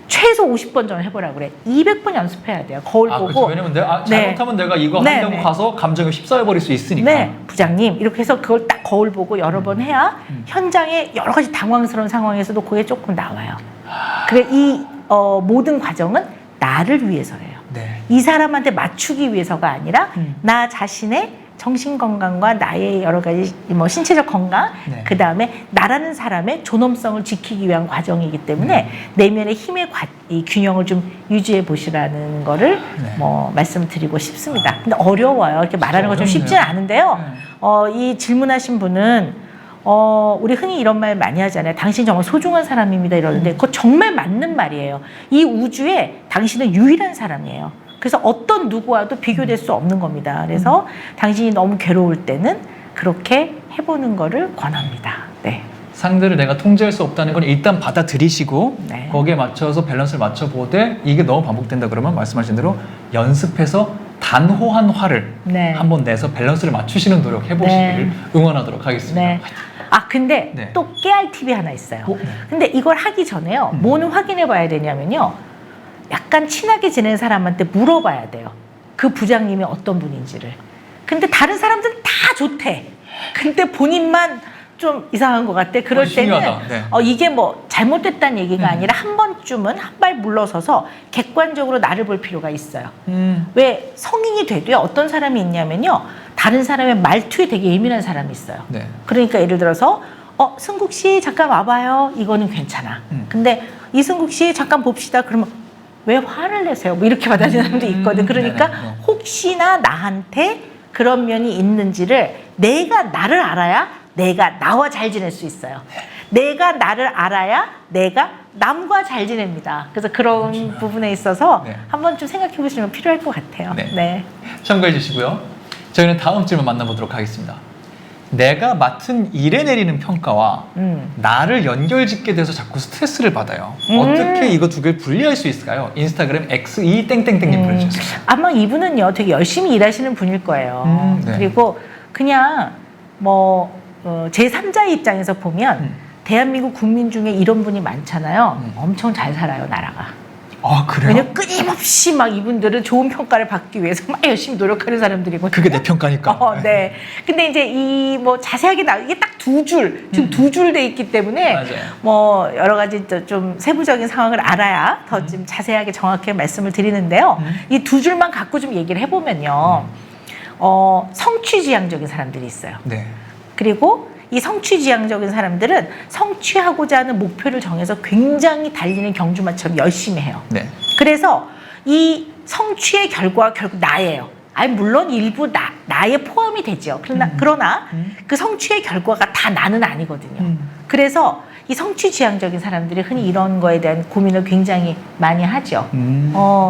최소 50번 정도 해보라고 그래. 200번 연습해야 돼요. 거울 보고. 그렇죠. 왜냐면 내가 잘못하면 내가 이거 네, 하려고 네. 가서 감정에 휩싸여버릴 수 있으니까. 네, 부장님 이렇게 해서 그걸 딱 거울 보고 여러 번 해야 현장에 여러 가지 당황스러운 상황에서도 그게 조금 나와요. 그래 이 모든 과정은 나를 위해서예요. 네. 이 사람한테 맞추기 위해서가 아니라 나 자신의 정신 건강과 나의 여러 가지 뭐 신체적 건강, 네. 그 다음에 나라는 사람의 존엄성을 지키기 위한 과정이기 때문에 내면의 힘의 이 균형을 좀 유지해 보시라는 거를 뭐 말씀드리고 싶습니다. 근데 어려워요. 이렇게 말하는 거 좀 쉽지는 않은데요. 이 질문하신 분은 우리 흔히 이런 말 많이 하잖아요. 당신 정말 소중한 사람입니다 이러는데 그거 정말 맞는 말이에요. 이 우주에 당신은 유일한 사람이에요. 그래서 어떤 누구와도 비교될 수 없는 겁니다. 그래서 당신이 너무 괴로울 때는 그렇게 해보는 거를 권합니다. 네. 상대를 내가 통제할 수 없다는 건 일단 받아들이시고 네. 거기에 맞춰서 밸런스를 맞춰보되 이게 너무 반복된다 그러면 말씀하신 대로 연습해서 단호한 화를 네. 한번 내서 밸런스를 맞추시는 노력 해보시기를 네. 응원하도록 하겠습니다. 네. 아 근데 네. 또 깨알 팁이 하나 있어요. 네. 근데 이걸 하기 전에요. 뭐는 확인해 봐야 되냐면요. 약간 친하게 지내는 사람한테 물어봐야 돼요. 그 부장님이 어떤 분인지를. 근데 다른 사람들은 다 좋대. 근데 본인만 좀 이상한 것 같아. 그럴 때는 중요하다. 네. 이게 뭐 잘못됐다는 얘기가 아니라 한 번쯤은 한 발 물러서서 객관적으로 나를 볼 필요가 있어요. 왜 성인이 돼도요, 어떤 사람이 있냐면요, 다른 사람의 말투에 되게 예민한 사람이 있어요. 네. 그러니까 예를 들어서 승국 씨 잠깐 와봐요. 이거는 괜찮아. 근데 이승국 씨 잠깐 봅시다. 그러면 왜 화를 내세요? 뭐 이렇게 받아들이는 사람도 있거든. 그러니까 네네. 혹시나 나한테 그런 면이 있는지를 내가 나를 알아야 내가 나와 잘 지낼 수 있어요. 내가 나를 알아야 내가 남과 잘 지냅니다. 그래서 그런 부분에 있어서 네. 한 번쯤 생각해 보시면 필요할 것 같아요. 네. 네. 참고해 주시고요. 저희는 다음 질문 만나보도록 하겠습니다. 내가 맡은 일에 내리는 평가와 나를 연결짓게 돼서 자꾸 스트레스를 받아요. 어떻게 이거 두 개를 분리할 수 있을까요? 인스타그램 XE 땡땡땡님 보내주셨어요. 아마 이분은요 되게 열심히 일하시는 분일 거예요. 네. 그리고 그냥 뭐 제3자의 입장에서 보면 대한민국 국민 중에 이런 분이 많잖아요. 엄청 잘 살아요, 나라가. 아, 그래요? 왜냐면 끊임없이 막 이분들은 좋은 평가를 받기 위해서 막 열심히 노력하는 사람들이거든요. 그게 내 평가니까. 네. 근데 이제 이 뭐 자세하게 이게 딱 두 줄, 지금 두 줄 돼 있기 때문에 맞아요. 뭐 여러 가지 좀 세부적인 상황을 알아야 더 좀 자세하게 정확하게 말씀을 드리는데요. 이 두 줄만 갖고 좀 얘기를 해보면요. 성취지향적인 사람들이 있어요. 네. 그리고 이 성취지향적인 사람들은 성취하고자 하는 목표를 정해서 굉장히 달리는 경주마처럼 열심히 해요. 네. 그래서 이 성취의 결과가 결국 나예요. 아니 물론 일부 나에 포함이 되죠. 그러나 그 성취의 결과가 다 나는 아니거든요. 그래서 이 성취지향적인 사람들이 흔히 이런 거에 대한 고민을 굉장히 많이 하죠.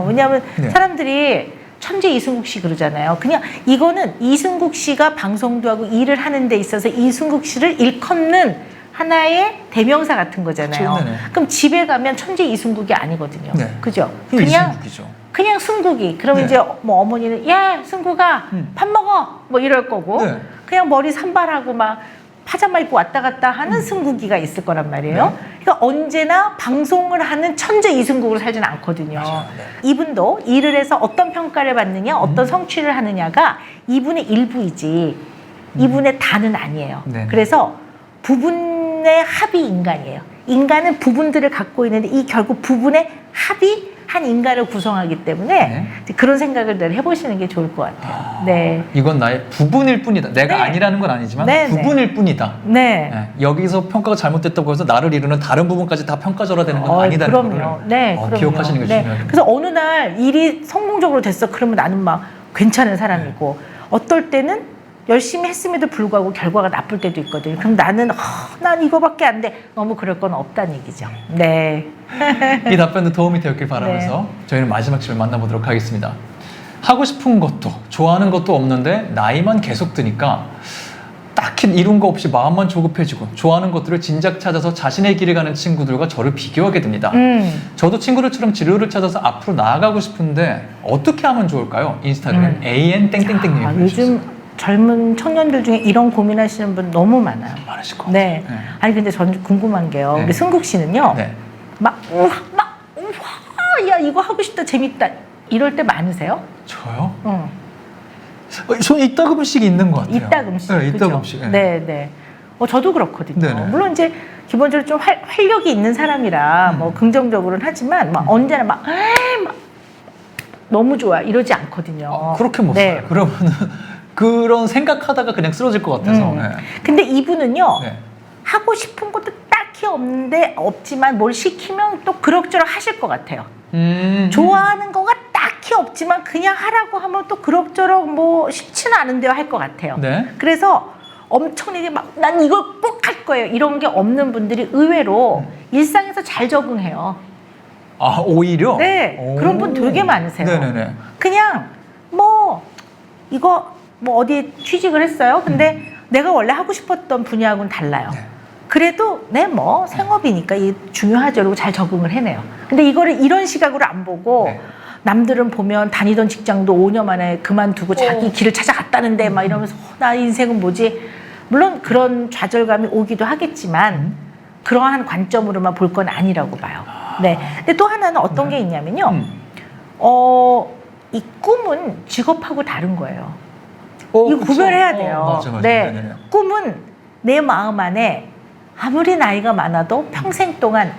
왜냐하면 네. 사람들이 천재 이승국 씨 그러잖아요. 그냥 이거는 이승국 씨가 방송도 하고 일을 하는 데 있어서 이승국 씨를 일컫는 하나의 대명사 같은 거잖아요. 그렇죠. 네네. 그럼 집에 가면 천재 이승국이 아니거든요. 네. 그죠? 이승국이죠. 그냥 승국이. 그러면 네. 이제 뭐 어머니는 야 승국아 밥 먹어 뭐 이럴 거고 네. 그냥 머리 산발하고 막 파자마 입고 왔다 갔다 하는 승국이가 있을 거란 말이에요. 네. 그러니까 언제나 방송을 하는 천재 이승국으로 살진 않거든요. 맞아요. 네. 이분도 일을 해서 어떤 평가를 받느냐, 어떤 성취를 하느냐가 이분의 일부이지 이분의 다는 아니에요. 네. 그래서 부분의 합이 인간이에요. 인간은 부분들을 갖고 있는데 이 결국 부분의 합이 한 인간을 구성하기 때문에 그런 생각을 늘 해보시는 게 좋을 것 같아요. 네. 이건 나의 부분일 뿐이다. 내가 네. 아니라는 건 아니지만 네, 부분일 뿐이다. 네. 네. 여기서 평가가 잘못됐다고 해서 나를 이루는 다른 부분까지 다 평가절하되는 건 아니다는 그럼요. 거를 네, 그럼요. 기억하시는 게 중요해요. 그래서 어느 날 일이 성공적으로 됐어. 그러면 나는 막 괜찮은 사람이고 어떨 때는 열심히 했음에도 불구하고 결과가 나쁠 때도 있거든요. 그럼 나는 난 이거밖에 안 돼. 너무 그럴 건 없다는 얘기죠. 네. 이 답변도 도움이 되었길 바라면서 저희는 마지막 질문 만나보도록 하겠습니다. 하고 싶은 것도 좋아하는 것도 없는데 나이만 계속 드니까 딱히 이룬 거 없이 마음만 조급해지고 좋아하는 것들을 진작 찾아서 자신의 길을 가는 친구들과 저를 비교하게 됩니다. 저도 친구들처럼 진로를 찾아서 앞으로 나아가고 싶은데 어떻게 하면 좋을까요? 인스타그램 AN 땡땡땡님이 요즘 젊은 청년들 중에 이런 고민하시는 분 너무 많아요. 많으실 것 같아요. 네. 아니 근데 전 궁금한 게요. 네. 우리 승국 씨는요. 네. 막 야 이거 하고 싶다 재밌다 이럴 때 많으세요? 저요? 응. 저 이따금씩 있는 것 같아요. 이따금씩. 네, 그죠? 이따금씩. 네. 네, 네. 저도 그렇거든요. 네네. 물론 이제 기본적으로 좀 활력이 있는 사람이라 뭐 긍정적으로는 하지만 막 언제나 막 너무 좋아 이러지 않거든요. 그렇게 못 네. 살아요. 그러면은 그런 생각하다가 그냥 쓰러질 것 같아서. 네. 근데 이분은요. 네. 하고 싶은 것도 딱히 없지만 뭘 시키면 또 그럭저럭 하실 것 같아요. 좋아하는 거가 딱히 없지만 그냥 하라고 하면 또 그럭저럭 뭐 쉽지는 않은데요 할 것 같아요. 네. 그래서 엄청나게 막 난 이걸 꼭 할 거예요 이런 게 없는 분들이 의외로 일상에서 잘 적응해요. 아, 오히려? 네, 오. 그런 분 되게 많으세요. 네네네. 그냥 뭐 이거 뭐 어디에 취직을 했어요. 근데 내가 원래 하고 싶었던 분야하고는 달라요. 네. 그래도 뭐 생업이니까 이 중요하죠. 그리고 잘 적응을 해내요. 근데 이거를 이런 시각으로 안 보고 네. 남들은 보면 다니던 직장도 5년 만에 그만두고 자기 길을 찾아갔다는데 막 이러면서 나 인생은 뭐지? 물론 그런 좌절감이 오기도 하겠지만 그러한 관점으로만 볼 건 아니라고 봐요. 네. 근데 또 하나는 어떤 게 있냐면요. 이 꿈은 직업하고 다른 거예요. 이거 구별해야 돼요. 맞아. 네. 네네네. 꿈은 내 마음 안에 아무리 나이가 많아도 평생 동안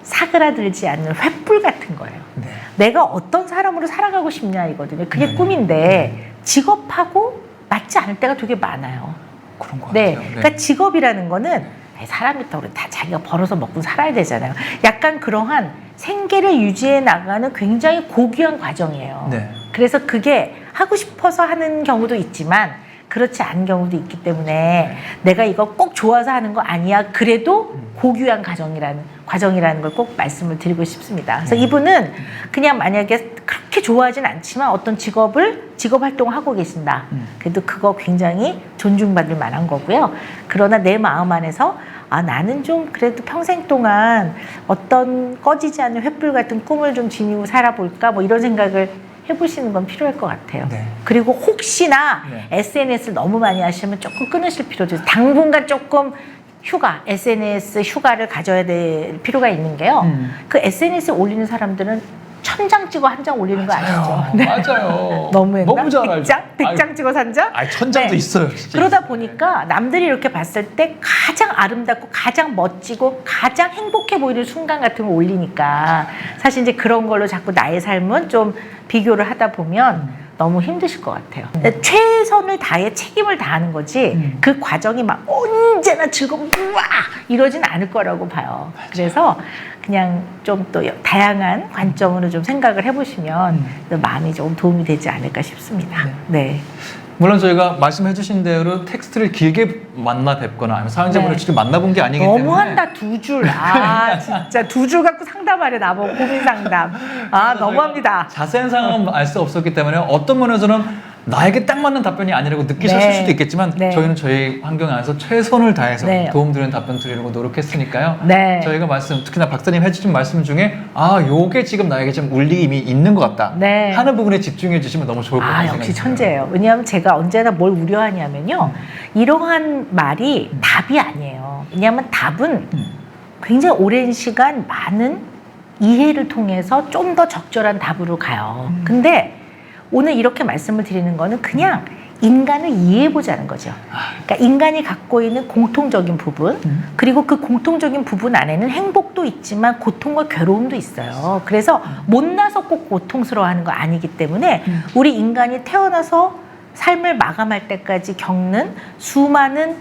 사그라들지 않는 횃불 같은 거예요. 네. 내가 어떤 사람으로 살아가고 싶냐 이거든요. 그게 꿈인데 직업하고 맞지 않을 때가 되게 많아요. 그런 것 네, 같아요. 그러니까 직업이라는 거는 사람이 또 다 자기가 벌어서 먹고 살아야 되잖아요. 약간 그러한 생계를 유지해 나가는 굉장히 고귀한 과정이에요. 네. 그래서 그게 하고 싶어서 하는 경우도 있지만 그렇지 않은 경우도 있기 때문에 내가 이거 꼭 좋아서 하는 거 아니야. 그래도 고귀한 과정이라는 걸 꼭 말씀을 드리고 싶습니다. 그래서 이분은 그냥 만약에 그렇게 좋아하진 않지만 어떤 직업 활동을 하고 계신다. 그래도 그거 굉장히 존중받을 만한 거고요. 그러나 내 마음 안에서 나는 좀 그래도 평생 동안 어떤 꺼지지 않는 횃불 같은 꿈을 좀 지니고 살아볼까 뭐 이런 생각을 해보시는 건 필요할 것 같아요. 네. 그리고 혹시나 네. SNS를 너무 많이 하시면 조금 끊으실 필요도 있어요. 당분간 조금 SNS 휴가를 가져야 될 필요가 있는 게요. 그 SNS에 올리는 사람들은 1000장 찍어 한 장 올리는 거 아시죠? 네. 맞아요. 너무했나? 너무 잘 알죠. 100장 찍어서 한 장? 1000장도 있어요. 진짜. 그러다 보니까 남들이 이렇게 봤을 때 가장 아름답고 가장 멋지고 가장 행복해 보이는 순간 같은 걸 올리니까 사실 이제 그런 걸로 자꾸 나의 삶은 좀 비교를 하다 보면 너무 힘드실 것 같아요. 최선을 다해 책임을 다하는 거지 그 과정이 막 언제나 즐겁고 우와 이러진 않을 거라고 봐요. 그래서 그냥 좀 또 다양한 관점으로 좀 생각을 해보시면 마음이 조금 도움이 되지 않을까 싶습니다. 네. 물론 저희가 말씀해 주신 대로 텍스트를 길게 만나 뵙거나 아니면 사연자분을 직접 만나본 게 아니기 때문에 너무한다 2줄. 진짜 2줄 갖고 상담하래 나보고 고민 상담. 너무합니다. 자세한 상황은 알 수 없었기 때문에 어떤 면에서는 나에게 딱 맞는 답변이 아니라고 느끼셨을 수도 있겠지만 저희는 저희 환경 안에서 최선을 다해서 도움드리는 답변 드리려고 노력했으니까요. 저희가 특히나 박사님 해주신 말씀 중에 요게 지금 나에게 좀 울림이 있는 것 같다 하는 부분에 집중해 주시면 너무 좋을 것 같아요. 역시 천재예요. 왜냐하면 제가 언제나 뭘 우려하냐면요. 이러한 말이 답이 아니에요. 왜냐하면 답은 굉장히 오랜 시간 많은 이해를 통해서 좀 더 적절한 답으로 가요. 근데 오늘 이렇게 말씀을 드리는 거는 그냥 인간을 이해해보자는 거죠. 그러니까 인간이 갖고 있는 공통적인 부분, 그리고 그 공통적인 부분 안에는 행복도 있지만 고통과 괴로움도 있어요. 그래서 못나서 꼭 고통스러워하는 거 아니기 때문에 우리 인간이 태어나서 삶을 마감할 때까지 겪는 수많은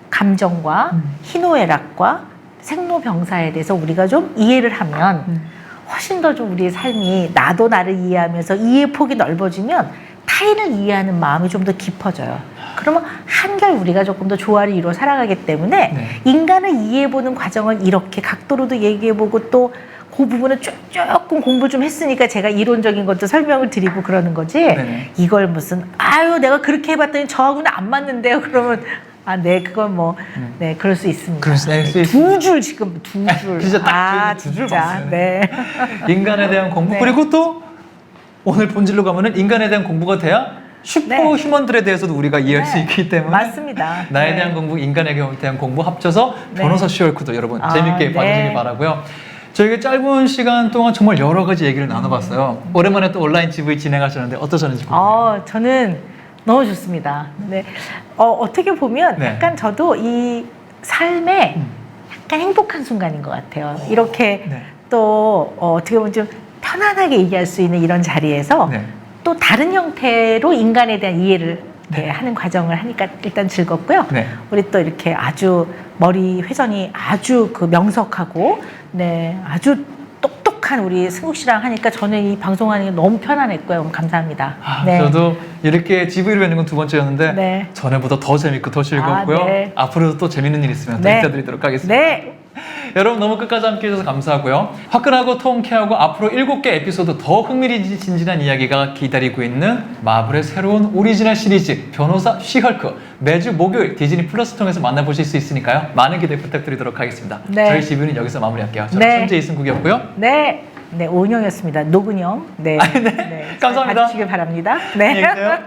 감정과 희노애락과 생로병사에 대해서 우리가 좀 이해를 하면 훨씬 더 좀 우리의 삶이 나도 나를 이해하면서 이해 폭이 넓어지면 타인을 이해하는 마음이 좀 더 깊어져요. 그러면 한결 우리가 조금 더 조화를 이루어 살아가기 때문에 인간을 이해해보는 과정을 이렇게 각도로도 얘기해보고 또 그 부분은 조금 공부 좀 했으니까 제가 이론적인 것도 설명을 드리고 그러는 거지. 이걸 무슨 내가 그렇게 해봤더니 저하고는 안 맞는데요. 그러면 그건 그럴 수 있습니다. 2줄 지금 2줄. 진짜 딱 2줄 봤어요. 네. 인간에 대한 공부 그리고 또 오늘 본질로 가면은 인간에 대한 공부가 돼야 슈퍼 휴먼들에 대해서도 우리가 이해할 수 있기 때문에 맞습니다. 나에 대한 공부, 인간에 대한 공부 합쳐서 변호사 슈얼크도 여러분 재밌게 봐주시기 바라고요. 저희가 짧은 시간 동안 정말 여러 가지 얘기를 나눠봤어요. 오랜만에 또 온라인 GV 진행하셨는데 어떠셨는지 궁금해요. 저는 너무 좋습니다. 어떻게 보면 약간 저도 이 삶에 약간 행복한 순간인 것 같아요. 이렇게 또 어떻게 보면 좀 편안하게 얘기할 수 있는 이런 자리에서 또 다른 형태로 인간에 대한 이해를 하는 과정을 하니까 일단 즐겁고요. 우리 또 이렇게 아주 머리 회전이 아주 명석하고 아주 똑똑한 우리 승국 씨랑 하니까 저는 이 방송하는 게 너무 편안했고요. 너무 감사합니다. 저도 이렇게 GV로 뵙는 건 2번째였는데 전에보다 더 재밌고 더 즐겁고요. 앞으로도 또 재밌는 일 있으면 또 인사드리도록 하겠습니다. 여러분 너무 끝까지 함께 해주셔서 감사하고요. 화끈하고 통쾌하고 앞으로 7개 에피소드 더 흥미진진한 이야기가 기다리고 있는 마블의 새로운 오리지널 시리즈 변호사 쉬헐크 매주 목요일 디즈니 플러스 통해서 만나보실 수 있으니까요. 많은 기대 부탁드리도록 하겠습니다. 저희 GV는 여기서 마무리할게요. 저는 천재 이승국이었고요. 오은영이었습니다. 노근영. 감사합니다. 봐주시길 바랍니다. 안녕히 계세요.